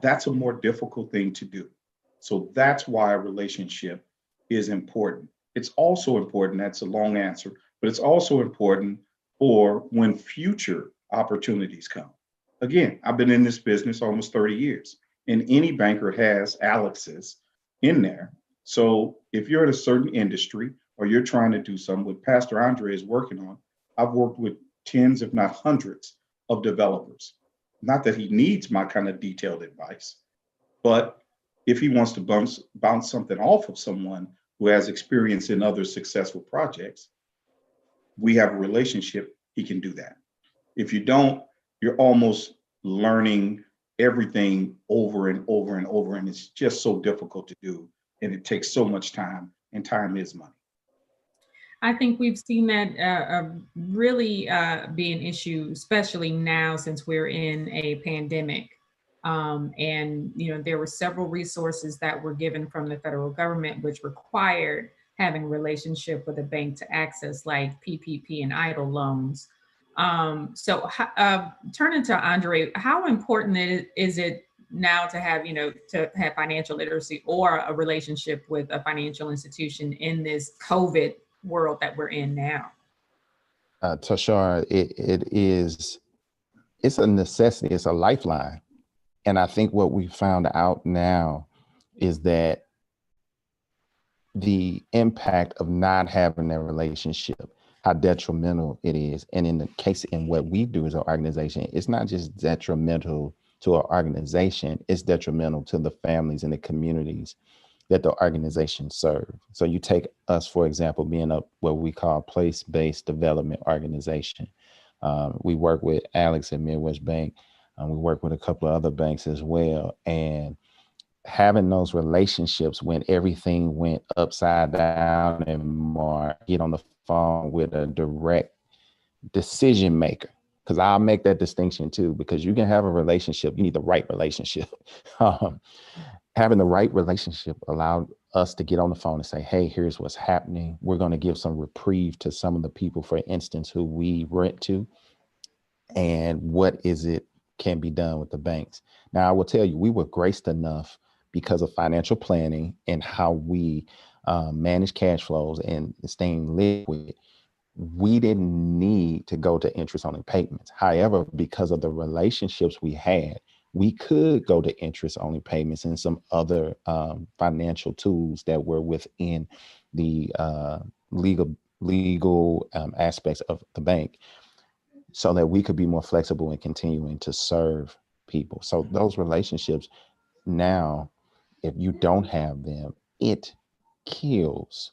that's a more difficult thing to do. So that's why a relationship is important. It's also important, that's a long answer, but it's also important for when future opportunities come. Again, I've been in this business almost 30 years, and any banker has Alex's in there. So if you're in a certain industry, or you're trying to do something, what Pastor Andre is working on, I've worked with tens, if not hundreds, of developers. Not that he needs my kind of detailed advice, but if he wants to bounce something off of someone who has experience in other successful projects, we have a relationship, he can do that. If you don't, you're almost learning everything over and over and over, and it's just so difficult to do, and it takes so much time, and time is money. I think we've seen that really be an issue, especially now since we're in a pandemic. And there were several resources that were given from the federal government, which required having a relationship with a bank to access, like PPP and EIDL loans. So turning to Andre, how important is it now to have financial literacy or a relationship with a financial institution in this COVID world that we're in now? Tashara, it's a necessity, it's a lifeline. And I think what we found out now is that the impact of not having that relationship, how detrimental it is. And in the case, in what we do as an organization, it's not just detrimental to our organization, it's detrimental to the families and the communities that the organization serve. So you take us, for example, being a what we call place-based development organization. We work with Alex at Midwest Bank. We work with a couple of other banks as well. And having those relationships when everything went upside down and more, get on the phone with a direct decision maker. Because I'll make that distinction too, because you can have a relationship, you need the right relationship. Having the right relationship allowed us to get on the phone and say, hey, here's what's happening. We're going to give some reprieve to some of the people, for instance, who we rent to, and what is it can be done with the banks. Now, I will tell you, we were graced enough because of financial planning and how we manage cash flows and staying liquid. We didn't need to go to interest only payments. However, because of the relationships we had, we could go to interest only payments and some other financial tools that were within the legal aspects of the bank, so that we could be more flexible in continuing to serve people. So those relationships now, if you don't have them, it kills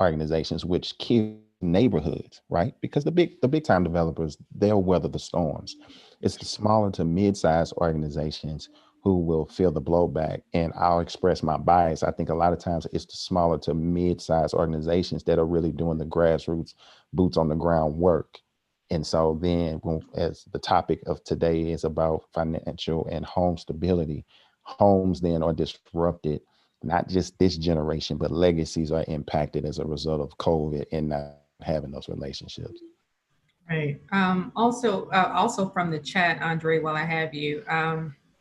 organizations, which kill neighborhoods, right? Because the big time developers, they'll weather the storms. It's the smaller to mid-sized organizations who will feel the blowback. And I'll express my bias. I think a lot of times it's the smaller to mid-sized organizations that are really doing the grassroots, boots on the ground work. And so then, as the topic of today is about financial and home stability, homes then are disrupted. Not just this generation, but legacies are impacted as a result of COVID and not having those relationships. Right. Also from the chat, Andre, while I have you,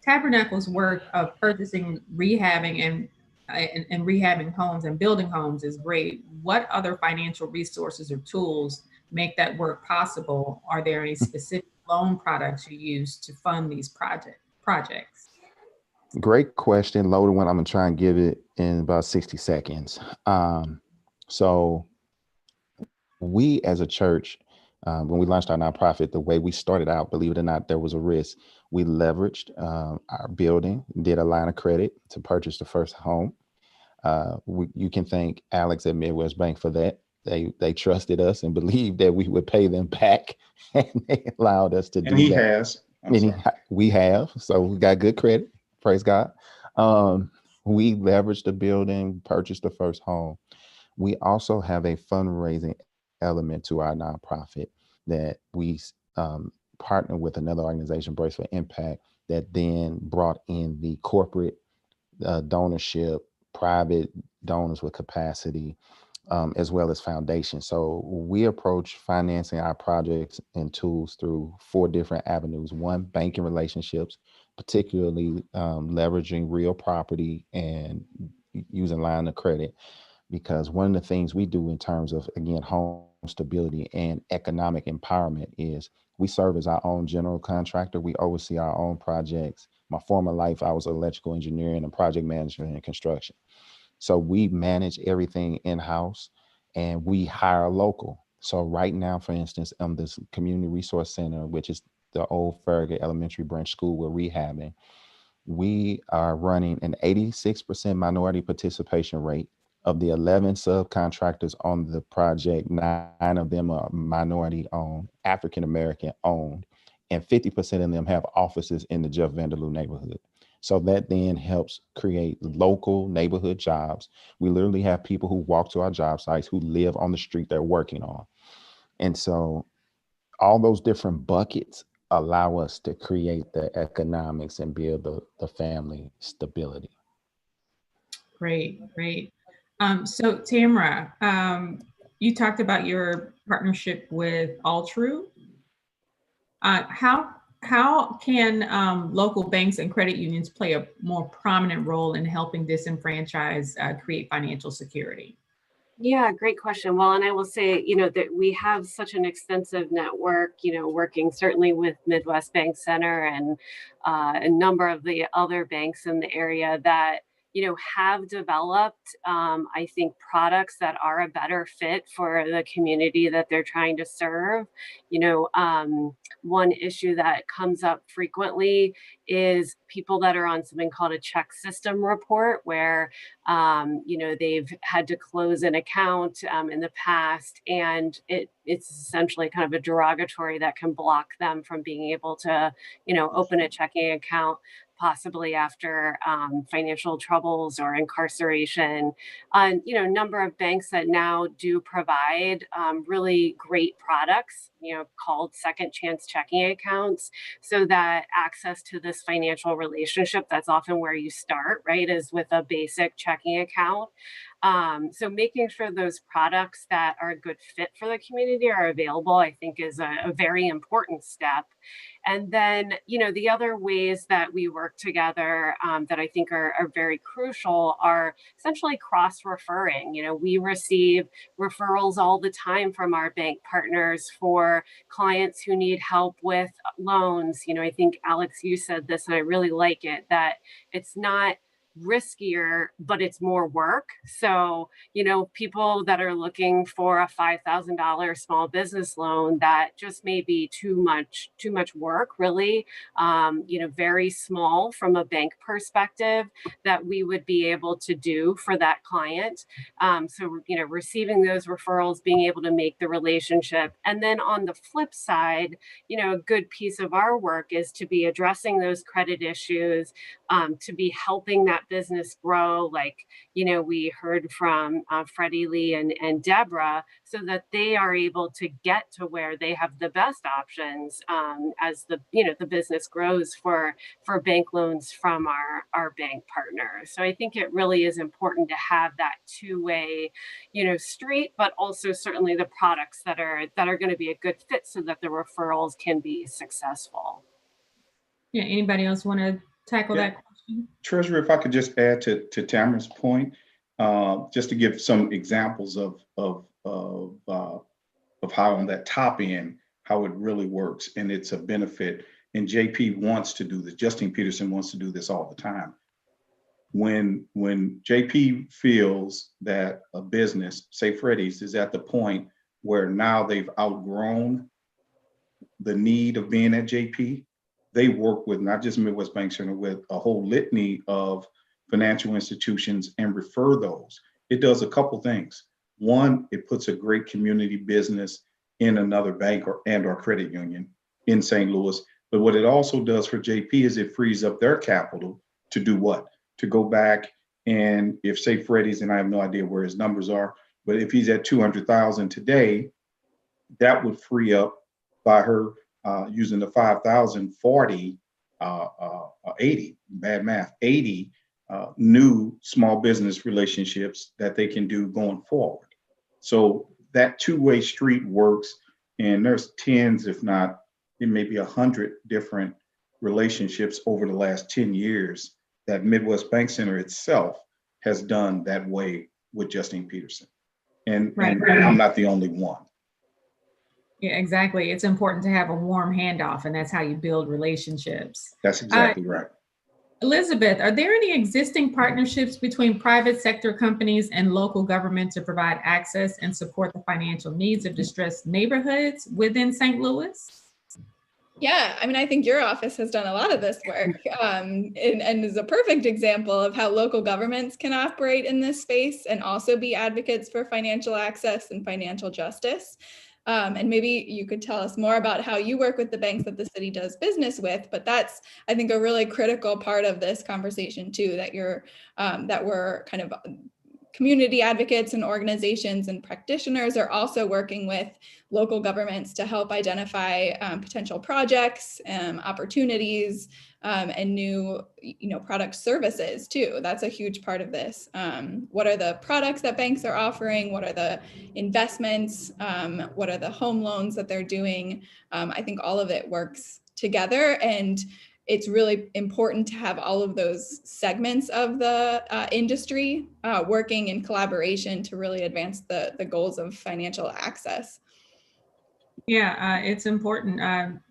Tabernacle's work of purchasing, rehabbing, and rehabbing homes and building homes is great. What other financial resources or tools make that work possible? Are there any specific loan products you use to fund these projects? Great question, loaded one. I'm gonna try and give it in about 60 seconds. So we as a church, when we launched our nonprofit, the way we started out, believe it or not, there was a risk. We leveraged our building, did a line of credit to purchase the first home. You can thank Alex at Midwest Bank for that. They trusted us and believed that we would pay them back, and they allowed us to do that. And he has. We have, so we got good credit. Praise God. We leveraged the building, purchased the first home. We also have a fundraising element to our nonprofit that we partner with another organization, Brace for Impact, that then brought in the corporate donorship, private donors with capacity, as well as foundations. So we approach financing our projects and tools through 4 different avenues. One, banking relationships, particularly leveraging real property and using line of credit, because one of the things we do in terms of, again, home stability and economic empowerment is we serve as our own general contractor. We oversee our own projects. My former life, I was an electrical engineer and a project manager in construction. So we manage everything in-house and we hire local. So right now, for instance, this community resource center, which is the old Farragut Elementary Branch School we're rehabbing, we are running an 86% minority participation rate. Of the 11 subcontractors on the project, 9 of them are minority owned, African-American owned, and 50% of them have offices in the Jeff Vanderloo neighborhood. So that then helps create local neighborhood jobs. We literally have people who walk to our job sites who live on the street they're working on. And so all those different buckets allow us to create the economics and build the family stability. Great. So Tamara, you talked about your partnership with Altru. How can local banks and credit unions play a more prominent role in helping disenfranchise create financial security? Yeah, great question. Well, and I will say, that we have such an extensive network, working certainly with Midwest Bank Center and a number of the other banks in the area that, have developed, I think, products that are a better fit for the community that they're trying to serve. One issue that comes up frequently is people that are on something called a check system report, where they've had to close an account in the past, and it's essentially kind of a derogatory that can block them from being able to open a checking account, possibly after financial troubles or incarceration. A number of banks that now do provide really great products, called second chance checking accounts, so that access to this financial relationship, that's often where you start, right, is with a basic checking account. So making sure those products that are a good fit for the community are available, I think, is a very important step. And then, the other ways that we work together that I think are very crucial are essentially cross-referring. We receive referrals all the time from our bank partners for clients who need help with loans. I think, Alex, you said this, and I really like it, that it's not riskier, but it's more work. So, people that are looking for a $5,000 small business loan, that just may be too much work, really, very small from a bank perspective, that we would be able to do for that client. So, receiving those referrals, being able to make the relationship. And then on the flip side, a good piece of our work is to be addressing those credit issues, to be helping that business grow, like we heard from Freddie Lee and Deborah, so that they are able to get to where they have the best options as the business grows for bank loans from our bank partners. So I think it really is important to have that two-way street, but also certainly the products that are going to be a good fit, so that the referrals can be successful. Yeah, anybody else want to tackle that question? Treasurer, if I could just add to Tamara's point, just to give some examples of how on that top end, how it really works, and it's a benefit. And JP wants to do this. Justin Peterson wants to do this all the time. When JP feels that a business, say Freddie's, is at the point where now they've outgrown the need of being at JP, they work with not just Midwest Bank Center, with a whole litany of financial institutions and refer those. It does a couple things. One, it puts a great community business in another bank or credit union in St. Louis. But what it also does for JP is it frees up their capital to do what? To go back, and if, say, Freddie's, and I have no idea where his numbers are, but if he's at 200,000 today, that would free up by her using the 5,040, 80, bad math, 80 new small business relationships that they can do going forward. So that two-way street works, and there's tens, if not, it may be 100 different relationships over the last 10 years that Midwest Bank Center itself has done that way with Justine Peterson. And I'm not the only one. Yeah, exactly. It's important to have a warm handoff, and that's how you build relationships. That's exactly right. Elizabeth, are there any existing partnerships between private sector companies and local government to provide access and support the financial needs of distressed neighborhoods within St. Louis? Yeah, I mean, I think your office has done a lot of this work and is a perfect example of how local governments can operate in this space and also be advocates for financial access and financial justice. And maybe you could tell us more about how you work with the banks that the city does business with, but that's, I think, a really critical part of this conversation too, that we're kind of community advocates and organizations and practitioners are also working with local governments to help identify potential projects, opportunities, and new, product services too. That's a huge part of this. What are the products that banks are offering? What are the investments? What are the home loans that they're doing? I think all of it works together, and it's really important to have all of those segments of the industry working in collaboration to really advance the goals of financial access. Yeah, it's important.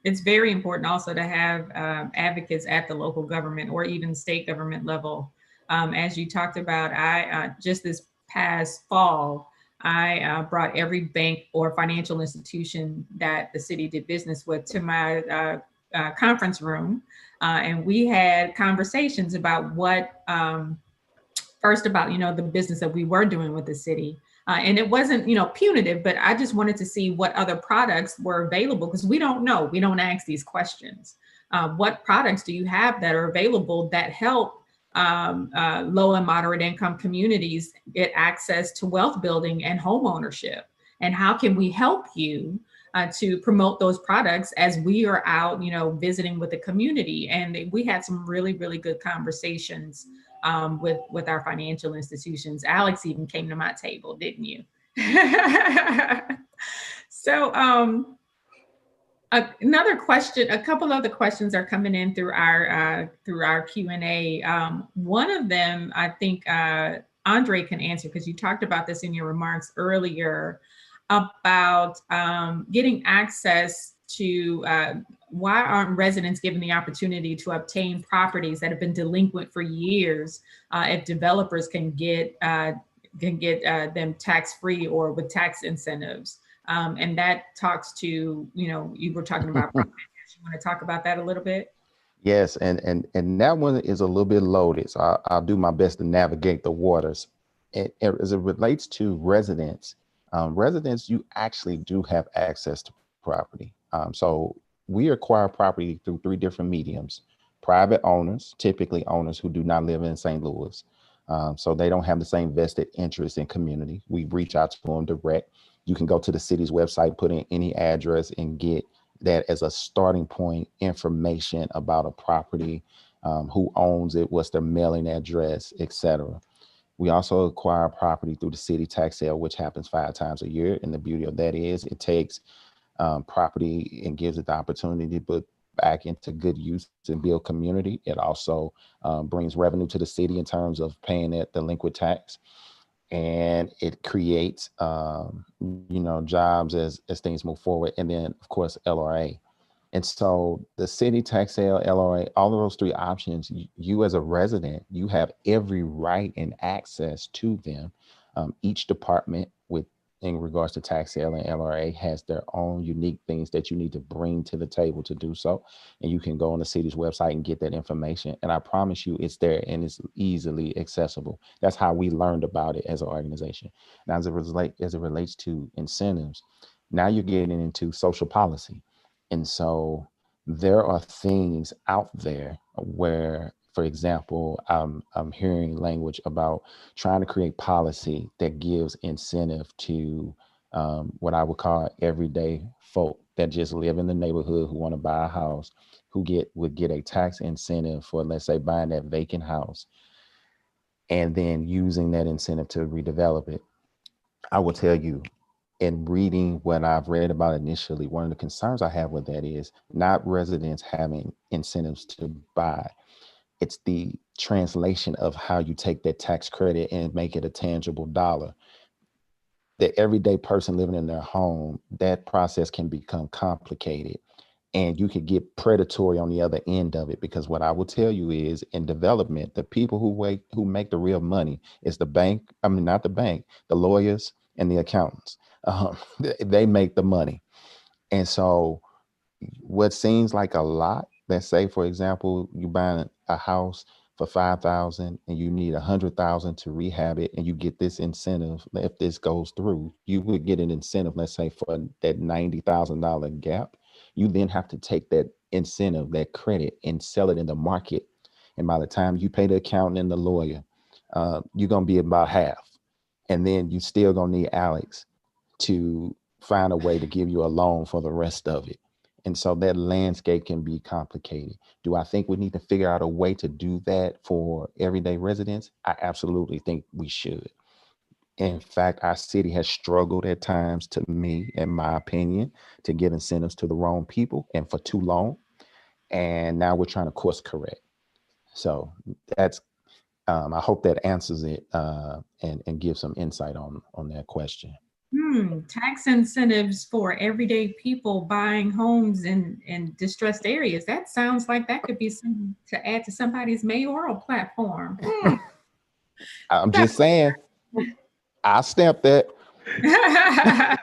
It's very important also to have advocates at the local government or even state government level As you talked about, I just this past fall, I brought every bank or financial institution that the city did business with to my conference room. And we had conversations about what, first about, the business that we were doing with the city. And it wasn't, punitive, but I just wanted to see what other products were available because we don't know. We don't ask these questions. What products do you have that are available that help low and moderate income communities get access to wealth building and home ownership? And how can we help you to promote those products as we are out, visiting with the community? And we had some really, really good conversations with our financial institutions. Alex even came to my table, didn't you? So another question, a couple other questions are coming in through our Q&A. One of them, I think Andre can answer because you talked about this in your remarks earlier about getting access to why aren't residents given the opportunity to obtain properties that have been delinquent for years if developers can get them tax-free or with tax incentives? And that talks to, you were talking about property. You want to talk about that a little bit? Yes, and that one is a little bit loaded, so I'll do my best to navigate the waters. As it relates to residents, you actually do have access to property. So we acquire property through 3 different mediums: private owners, typically owners who do not live in St. Louis. So they don't have the same vested interest in community. We reach out to them direct. You can go to the city's website, put in any address and get that as a starting point information about a property, who owns it, what's their mailing address, etc. We also acquire property through the city tax sale, which happens 5 times a year. And the beauty of that is it takes property and gives it the opportunity to put back into good use and build community. It also brings revenue to the city in terms of paying that delinquent tax. And it creates, jobs as things move forward. And then, of course, LRA. And so the city tax sale, LRA, all of those 3 options, you as a resident, you have every right and access to them. Each department in regards to tax sale and LRA has their own unique things that you need to bring to the table to do so. And you can go on the city's website and get that information. And I promise you it's there and it's easily accessible. That's how we learned about it as an organization. Now, as it relates to incentives, now you're getting into social policy. And so there are things out there where, for example, I'm hearing language about trying to create policy that gives incentive to what I would call everyday folk that just live in the neighborhood who want to buy a house, who would get a tax incentive for, let's say, buying that vacant house and then using that incentive to redevelop it. I will tell you, in reading what I've read about initially, one of the concerns I have with that is not residents having incentives to buy. It's the translation of how you take that tax credit and make it a tangible dollar. The everyday person living in their home, that process can become complicated. And you could get predatory on the other end of it, because what I will tell you is in development, the people who make the real money is the bank. I mean, not the bank, the lawyers and the accountants. They make the money. And so what seems like a lot, let's say, for example, you buy a house for $5,000 and you need $100,000 to rehab it, and you get this incentive. If this goes through, you would get an incentive, let's say, for that $90,000 gap. You then have to take that incentive, that credit, and sell it in the market. And by the time you pay the accountant and the lawyer, you're going to be about half. And then you still going to need Alex to find a way to give you a loan for the rest of it. And so that landscape can be complicated. Do I think we need to figure out a way to do that for everyday residents? I absolutely think we should. In fact, our city has struggled at times, to me, in my opinion, to give incentives to the wrong people and for too long. And now we're trying to course correct. So that's, I hope that answers it and gives some insight on that question. Tax incentives for everyday people buying homes in distressed areas. That sounds like that could be something to add to somebody's mayoral platform. I'm just saying, I stamped that. If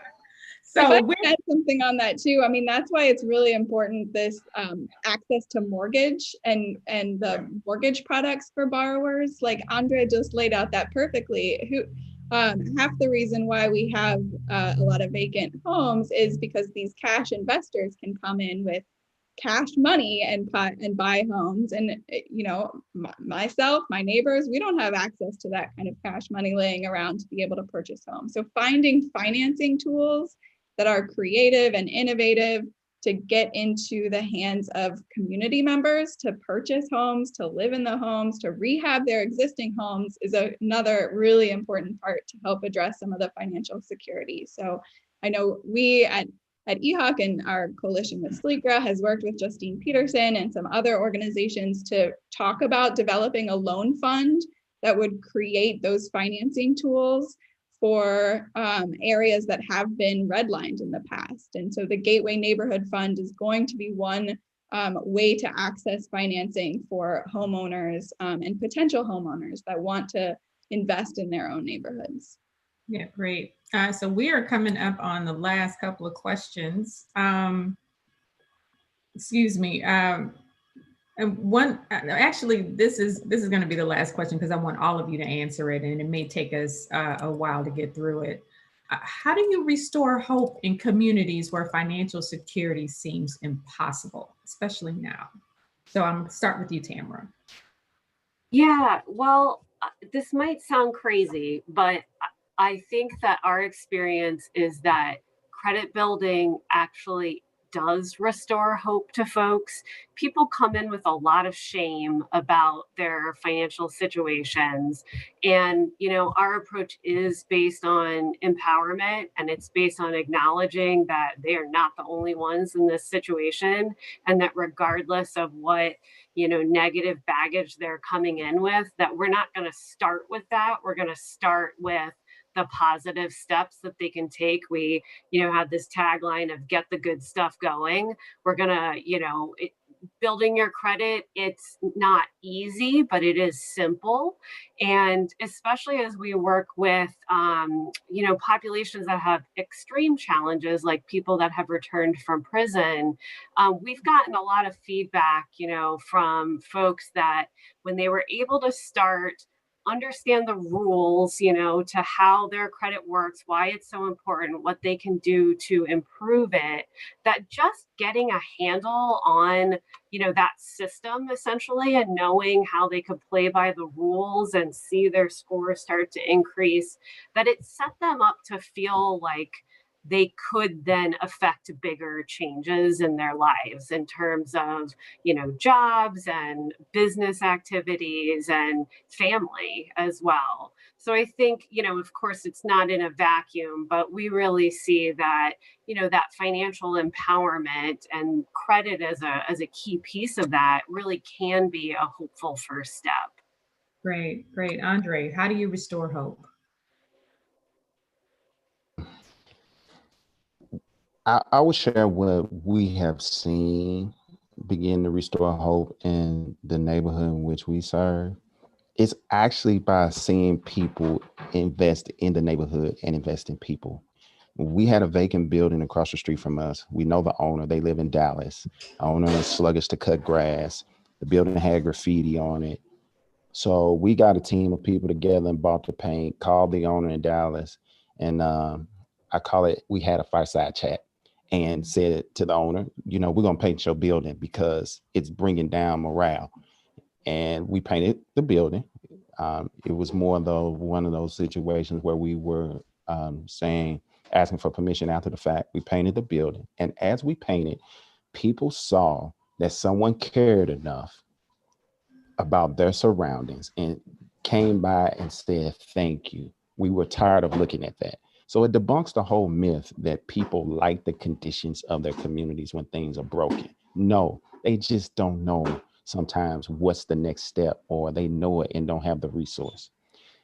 I So can add something on that too, I mean, that's why it's really important, this access to mortgage and the mortgage products for borrowers. Like Andre just laid out that perfectly. Half the reason why we have a lot of vacant homes is because these cash investors can come in with cash money and buy homes. And you know, myself, my neighbors, we don't have access to that kind of cash money laying around to be able to purchase homes. So finding financing tools that are creative and innovative to get into the hands of community members to purchase homes, to live in the homes, to rehab their existing homes is another really important part to help address some of the financial security. So I know we at EHOC and our coalition with Sleekra has worked with Justine Peterson and some other organizations to talk about developing a loan fund that would create those financing tools for areas that have been redlined in the past. And so the Gateway Neighborhood Fund is going to be one way to access financing for homeowners and potential homeowners that want to invest in their own neighborhoods. Yeah, great. So we are coming up on the last couple of questions. Excuse me. Actually, this is going to be the last question because I want all of you to answer it, and it may take us a while to get through it. How do you restore hope in communities where financial security seems impossible, especially now? So I'm going to start with you, Tamara. Yeah, well, this might sound crazy, but I think that our experience is that credit building actually does restore hope to folks. People come in with a lot of shame about their financial situations. And, you know, our approach is based on empowerment, and it's based on acknowledging that they are not the only ones in this situation, and that regardless of what, you know, negative baggage they're coming in with, that we're not going to start with that. We're going to start with the positive steps that they can take. We, you know, have this tagline of get the good stuff going. We're going to, you know, building your credit, it's not easy, but it is simple. And especially as we work with, you know, populations that have extreme challenges, like people that have returned from prison, we've gotten a lot of feedback, you know, from folks that when they were able to start understand the rules, you know, to how their credit works, why it's so important, what they can do to improve it, that just getting a handle on, you know, that system essentially, and knowing how they could play by the rules and see their scores start to increase, that it set them up to feel like they could then affect bigger changes in their lives in terms of, you know, jobs and business activities and family as well. So I think, you know, of course, it's not in a vacuum, but we really see that, you know, that financial empowerment and credit as a key piece of that really can be a hopeful first step. Great, great. Andre, how do you restore hope? I will share what we have seen begin to restore hope in the neighborhood in which we serve. It's actually by seeing people invest in the neighborhood and invest in people. We had a vacant building across the street from us. We know the owner. They live in Dallas. The owner is sluggish to cut grass. The building had graffiti on it. So we got a team of people together and bought the paint, called the owner in Dallas, and I call it, we had a fireside chat and said to the owner, you know, we're going to paint your building because it's bringing down morale. And we painted the building. It was more though one of those situations where we were asking for permission after the fact. We painted the building. And as we painted, people saw that someone cared enough about their surroundings and came by and said, thank you. We were tired of looking at that. So it debunks the whole myth that people like the conditions of their communities when things are broken. No, they just don't know sometimes what's the next step, or they know it and don't have the resource.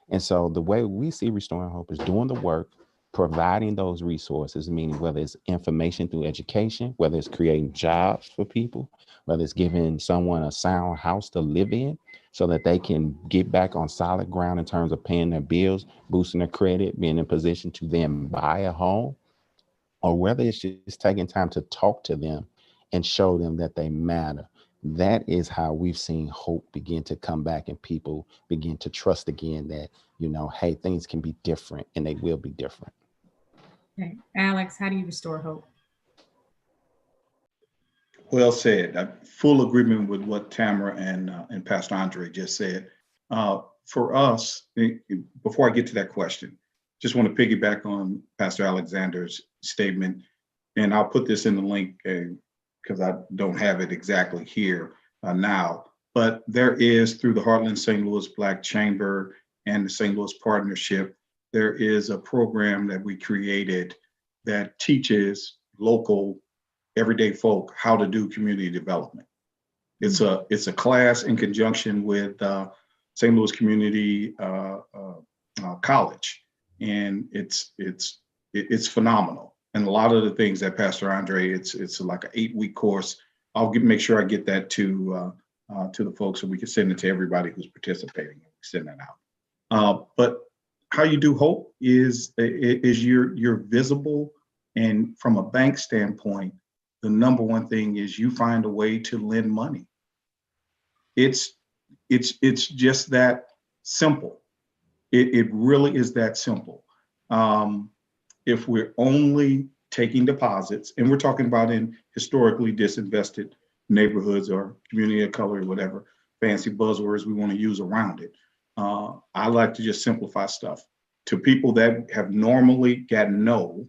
And so the way we see restoring hope is doing the work, providing those resources, meaning whether it's information through education, whether it's creating jobs for people, whether it's giving someone a sound house to live in, so that they can get back on solid ground in terms of paying their bills, boosting their credit, being in position to then buy a home, or whether it's just taking time to talk to them and show them that they matter. That is how we've seen hope begin to come back and people begin to trust again that, hey, things can be different and they will be different. Okay. Alex, how do you restore hope? Well said. I'm full agreement with what Tamara and Pastor Andre just said. For us, before I get to that question, just want to piggyback on Pastor Alexander's statement, and I'll put this in the link because I don't have it exactly here now, but there is, through the Heartland St. Louis Black Chamber and the St. Louis Partnership, there is a program that we created that teaches local everyday folk how to do community development. It's a class in conjunction with St. Louis Community College, and it's phenomenal. And a lot of the things that Pastor Andre, it's like an 8-week course. I'll make sure I get that to the folks so we can send it to everybody who's participating. Send that out. But how you do hope is you're visible, and from a bank standpoint, the number one thing is you find a way to lend money. It's just that simple. It really is that simple. If we're only taking deposits, and we're talking about in historically disinvested neighborhoods or community of color, or whatever fancy buzzwords we want to use around it, I like to just simplify stuff. To people that have normally got no,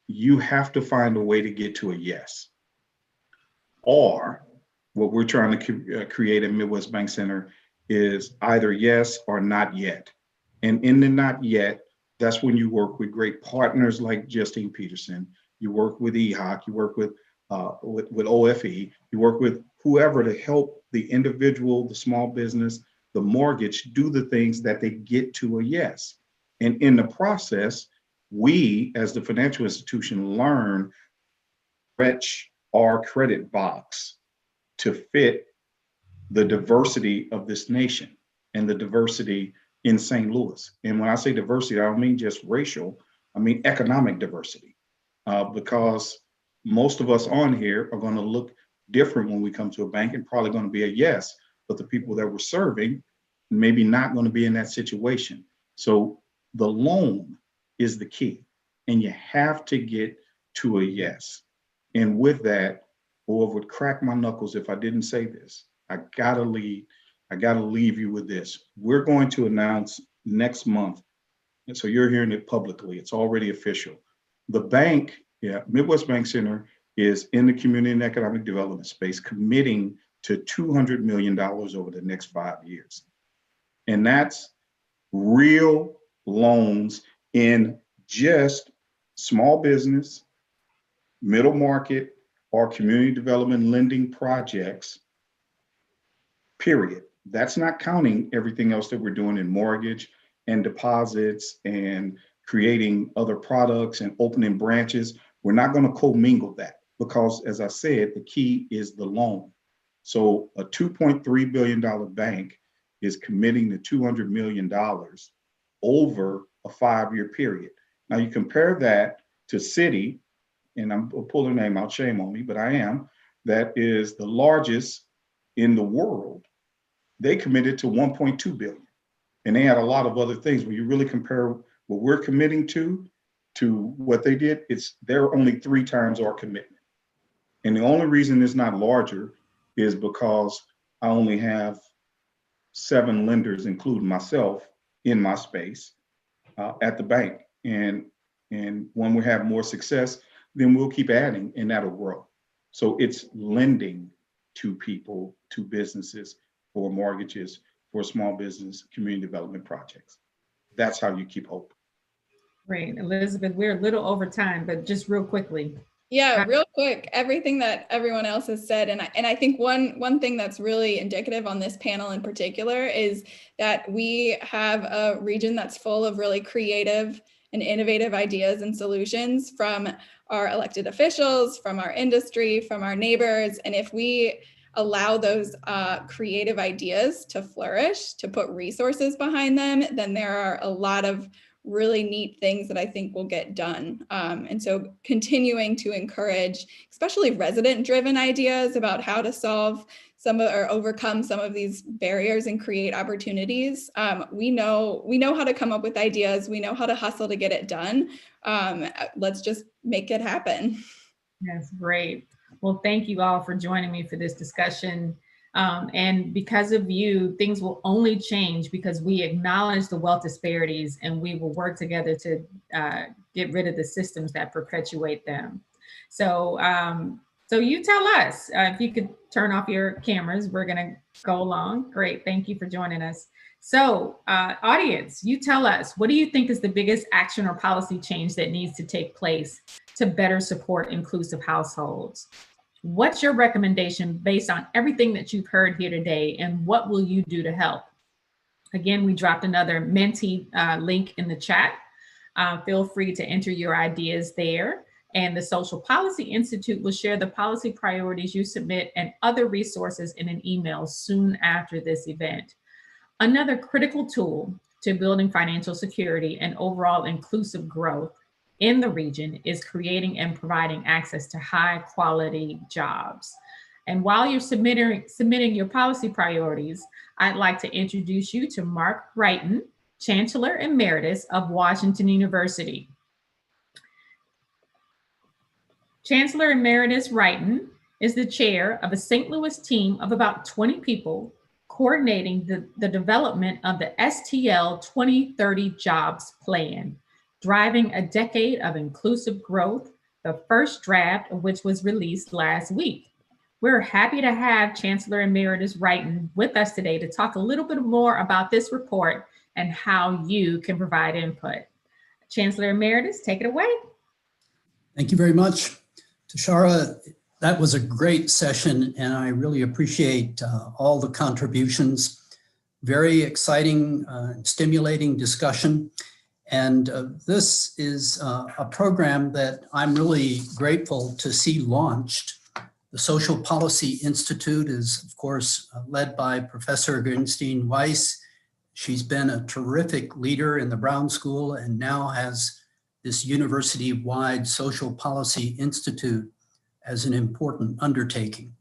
you have to find a way to get to a yes. Or what we're trying to create at Midwest Bank Center is either yes or not yet. And in the not yet, that's when you work with great partners like Justine Peterson. You work with EHOC, you work with OFE, you work with whoever to help the individual, the small business, the mortgage, do the things that they get to a yes. And in the process, we, as the financial institution, learn stretch our credit box to fit the diversity of this nation and the diversity in St. Louis. And when I say diversity, I don't mean just racial, I mean economic diversity, because most of us on here are going to look different when we come to a bank, and probably going to be a yes, but the people that we're serving maybe not going to be in that situation. So the loan is the key, and you have to get to a yes. And with that, boy, it would crack my knuckles if I didn't say this. I gotta leave you with this. We're going to announce next month, and so you're hearing it publicly, it's already official. The bank, Midwest Bank Center, is in the community and economic development space, committing to $200 million over the next 5 years. And that's real loans in just small business, middle market, or community development lending projects, period. That's not counting everything else that we're doing in mortgage and deposits and creating other products and opening branches. We're not going to commingle that because, as I said, the key is the loan. So a $2.3 billion bank is committing the $200 million over a 5-year period. Now you compare that to Citi, and I'm pulling their name out, shame on me, but I am, that is the largest in the world. They committed to 1.2 billion. And they had a lot of other things. When you really compare what we're committing to what they did, they're only 3 times our commitment. And the only reason it's not larger is because I only have 7 lenders, including myself, in my space at the bank. And when we have more success, then we'll keep adding, and that'll grow. So it's lending to people, to businesses, for mortgages, for small business, community development projects. That's how you keep hope. Great. Elizabeth, we're a little over time, but just real quickly. Yeah, real quick, everything that everyone else has said. And I think one thing that's really indicative on this panel in particular is that we have a region that's full of really creative and innovative ideas and solutions from our elected officials, from our industry, from our neighbors. And if we allow those creative ideas to flourish, to put resources behind them, then there are a lot of really neat things that I think will get done. And so continuing to encourage, especially resident-driven ideas about how to solve some of, or overcome some of these barriers and create opportunities. We know how to come up with ideas. We know how to hustle to get it done. Let's just make it happen. That's great. Well, thank you all for joining me for this discussion. And because of you, things will only change because we acknowledge the wealth disparities and we will work together to get rid of the systems that perpetuate them. So, so you tell us, if you could turn off your cameras, we're gonna go along. Great, thank you for joining us. So audience, you tell us, what do you think is the biggest action or policy change that needs to take place to better support inclusive households? What's your recommendation based on everything that you've heard here today, and what will you do to help? Again, we dropped another Menti link in the chat. Feel free to enter your ideas there. And the Social Policy Institute will share the policy priorities you submit and other resources in an email soon after this event. Another critical tool to building financial security and overall inclusive growth in the region is creating and providing access to high quality jobs. And while you're submitting your policy priorities, I'd like to introduce you to Mark Wrighton, Chancellor Emeritus of Washington University. Chancellor Emeritus Wrighton is the chair of a St. Louis team of about 20 people coordinating the development of the STL 2030 Jobs Plan, driving a decade of inclusive growth, the first draft of which was released last week. We're happy to have Chancellor Emeritus Wrighton with us today to talk a little bit more about this report and how you can provide input. Chancellor Emeritus, take it away. Thank you very much. Tashara, that was a great session, and I really appreciate all the contributions. Very exciting, stimulating discussion. And this is a program that I'm really grateful to see launched. The Social Policy Institute is, of course, led by Professor Grinstein Weiss. She's been a terrific leader in the Brown School and now has this university-wide Social Policy Institute as an important undertaking.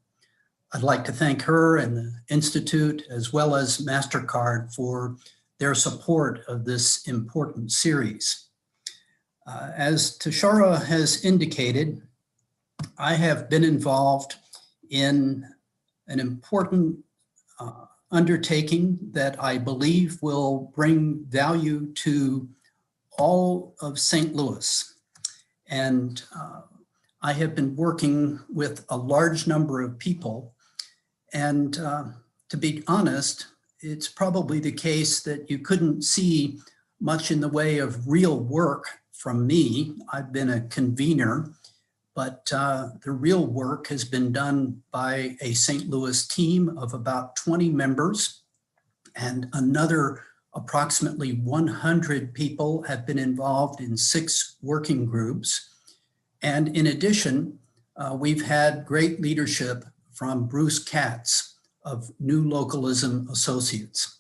I'd like to thank her and the Institute, as well as MasterCard, for their support of this important series. As Tashara has indicated, I have been involved in an important undertaking that I believe will bring value to all of St. Louis. And I have been working with a large number of people. And to be honest, it's probably the case that you couldn't see much in the way of real work from me. I've been a convener, but the real work has been done by a St. Louis team of about 20 members, and another approximately 100 people have been involved in 6 working groups. And in addition, we've had great leadership from Bruce Katz of New Localism Associates.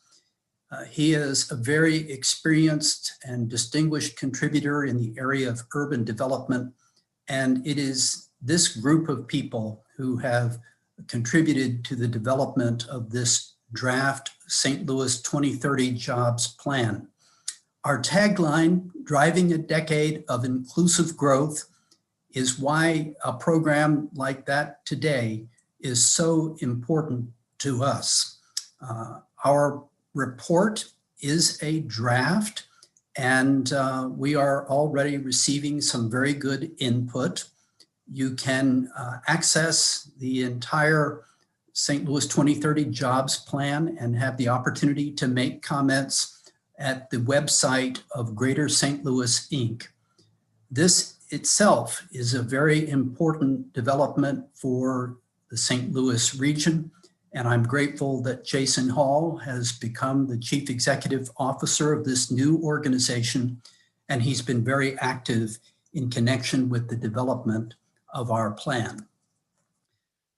He is a very experienced and distinguished contributor in the area of urban development. And it is this group of people who have contributed to the development of this draft St. Louis 2030 Jobs Plan. Our tagline, driving a decade of inclusive growth, is why a program like that today is so important to us. Our report is a draft, and we are already receiving some very good input. You can access the entire St. Louis 2030 Jobs Plan and have the opportunity to make comments at the website of Greater St. Louis, Inc. This itself is a very important development for the St. Louis region, and I'm grateful that Jason Hall has become the Chief Executive Officer of this new organization, and he's been very active in connection with the development of our plan.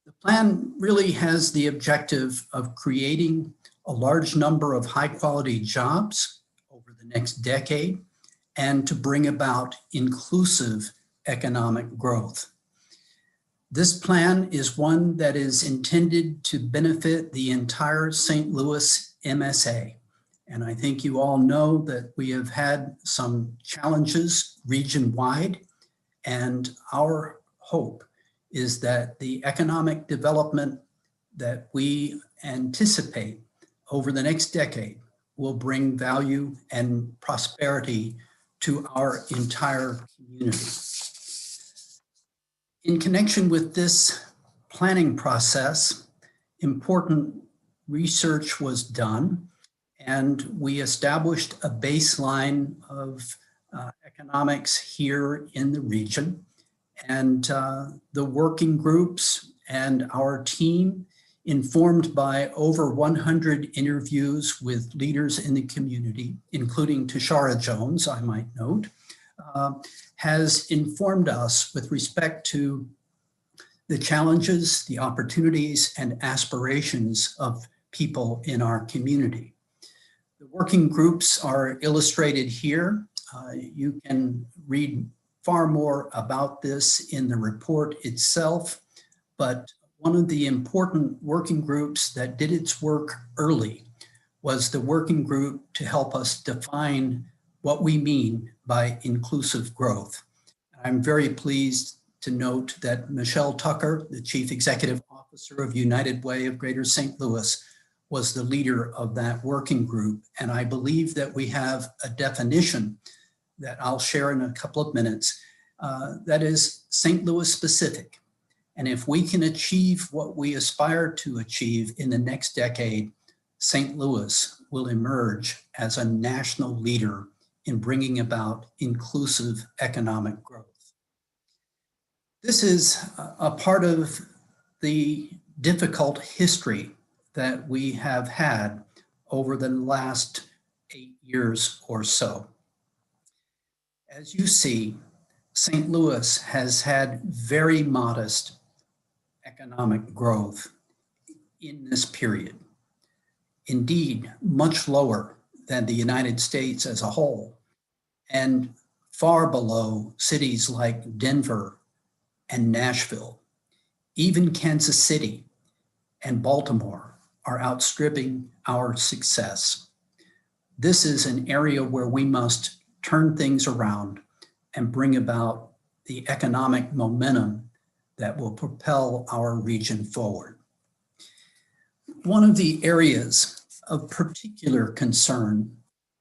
The plan really has the objective of creating a large number of high-quality jobs over the next decade and to bring about inclusive economic growth. This plan is one that is intended to benefit the entire St. Louis MSA. And I think you all know that we have had some challenges region-wide, and our hope is that the economic development that we anticipate over the next decade will bring value and prosperity to our entire community. In connection with this planning process, important research was done, and we established a baseline of economics here in the region. And the working groups and our team, informed by over 100 interviews with leaders in the community, including Tashara Jones, I might note, has informed us with respect to the challenges, the opportunities, and aspirations of people in our community. The working groups are illustrated here. You can read far more about this in the report itself, but one of the important working groups that did its work early was the working group to help us define what we mean by inclusive growth. I'm very pleased to note that Michelle Tucker, the Chief Executive Officer of United Way of Greater St. Louis, was the leader of that working group. And I believe that we have a definition that I'll share in a couple of minutes that is St. Louis specific. And if we can achieve what we aspire to achieve in the next decade, St. Louis will emerge as a national leader in bringing about inclusive economic growth. This is a part of the difficult history that we have had over the last 8 years or so. As you see, St. Louis has had very modest economic growth in this period. Indeed, much lower than the United States as a whole, and far below cities like Denver and Nashville. Even Kansas City and Baltimore are outstripping our success. This is an area where we must turn things around and bring about the economic momentum that will propel our region forward. One of the areas of particular concern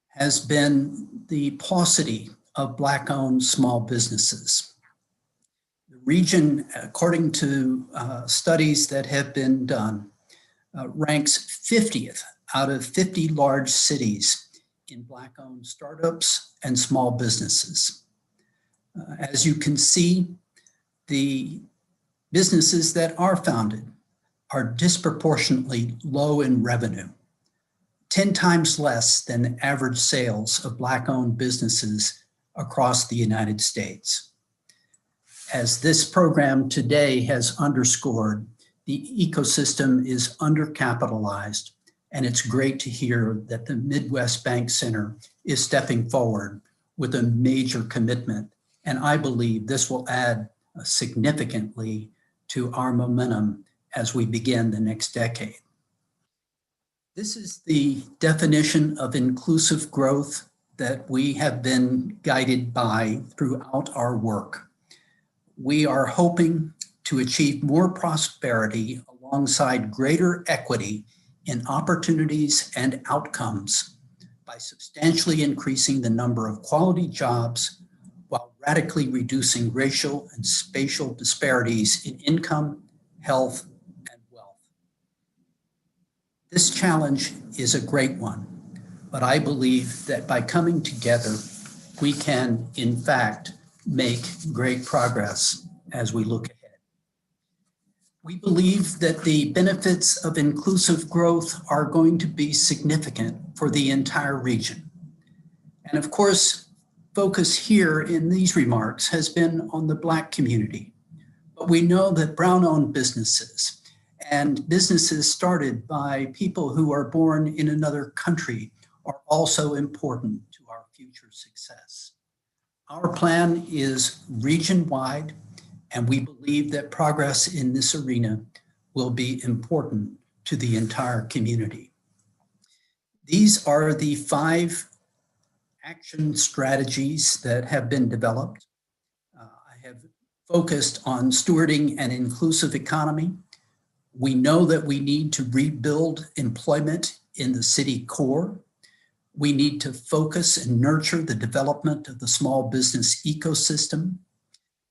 has been the paucity of Black-owned small businesses. The region, according to studies that have been done, ranks 50th out of 50 large cities in Black-owned startups and small businesses. As you can see, the businesses that are founded are disproportionately low in revenue, 10 times less than average sales of Black-owned businesses across the United States. As this program today has underscored, the ecosystem is undercapitalized, and it's great to hear that the Midwest Bank Center is stepping forward with a major commitment, and I believe this will add significantly to our momentum as we begin the next decade. This is the definition of inclusive growth that we have been guided by throughout our work. We are hoping to achieve more prosperity alongside greater equity in opportunities and outcomes by substantially increasing the number of quality jobs while radically reducing racial and spatial disparities in income, health, and wealth. This challenge is a great one, but I believe that by coming together, we can, in fact, make great progress as we look ahead. We believe that the benefits of inclusive growth are going to be significant for the entire region. And of course, focus here in these remarks has been on the Black community, But we know that Brown-owned businesses and businesses started by people who are born in another country are also important to our future success. Our plan is region-wide, and we believe that progress in this arena will be important to the entire community. These are the 5 action strategies that have been developed. I have focused on stewarding an inclusive economy. We know that we need to rebuild employment in the city core. We need to focus and nurture the development of the small business ecosystem.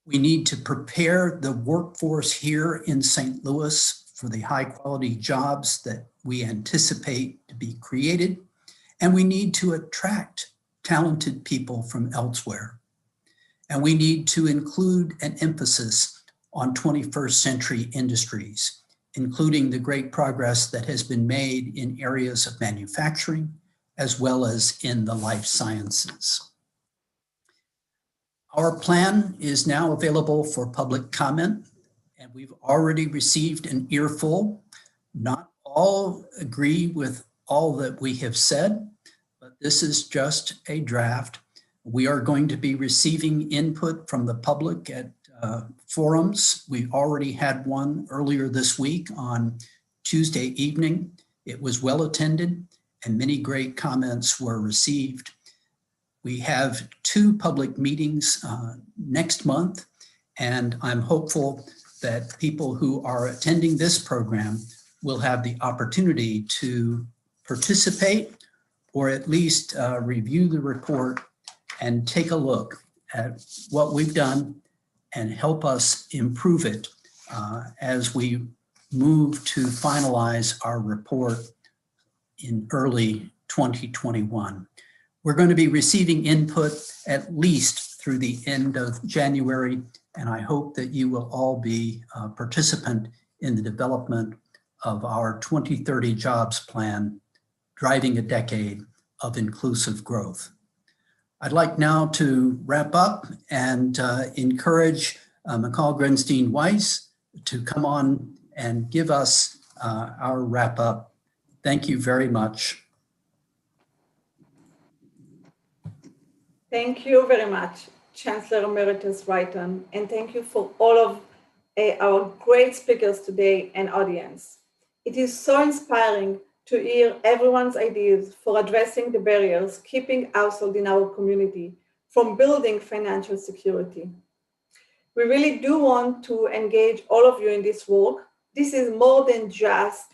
We need to prepare the workforce here in St. Louis for the high quality jobs that we anticipate to be created. And we need to attract talented people from elsewhere. And we need to include an emphasis on 21st century industries, including the great progress that has been made in areas of manufacturing, as well as in the life sciences. Our plan is now available for public comment, and we've already received an earful. Not all agree with all that we have said, but this is just a draft. We are going to be receiving input from the public at forums. We already had one earlier this week on Tuesday evening. It was well attended and many great comments were received. We have 2 public meetings next month, and I'm hopeful that people who are attending this program will have the opportunity to participate or at least review the report and take a look at what we've done and help us improve it as we move to finalize our report in early 2021. We're going to be receiving input at least through the end of January, and I hope that you will all be a participant in the development of our 2030 jobs plan, driving a decade of inclusive growth. I'd like now to wrap up and encourage McCall Grenstein-Weiss to come on and give us our wrap up. Thank you very much. Thank you very much, Chancellor Emeritus Wrighton, and thank you for all of our great speakers today and audience. It is so inspiring to hear everyone's ideas for addressing the barriers keeping households in our community from building financial security. We really do want to engage all of you in this work. This is more than just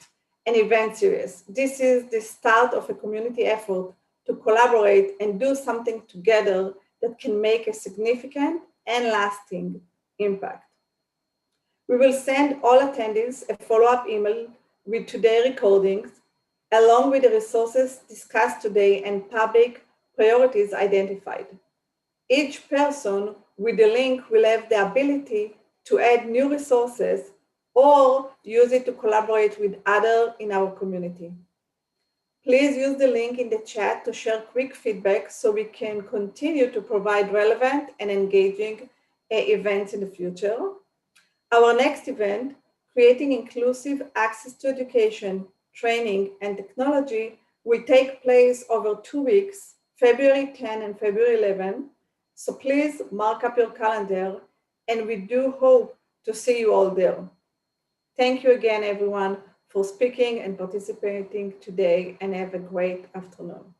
an event series. This is the start of a community effort to collaborate and do something together that can make a significant and lasting impact. We will send all attendees a follow-up email with today's recordings, along with the resources discussed today and public priorities identified. Each person with the link will have the ability to add new resources or use it to collaborate with others in our community. Please use the link in the chat to share quick feedback so we can continue to provide relevant and engaging events in the future. Our next event, Creating Inclusive Access to Education, Training, and Technology, will take place over 2 weeks, February 10 and February 11. So please mark up your calendar, and we do hope to see you all there. Thank you again, everyone, for speaking and participating today, and have a great afternoon.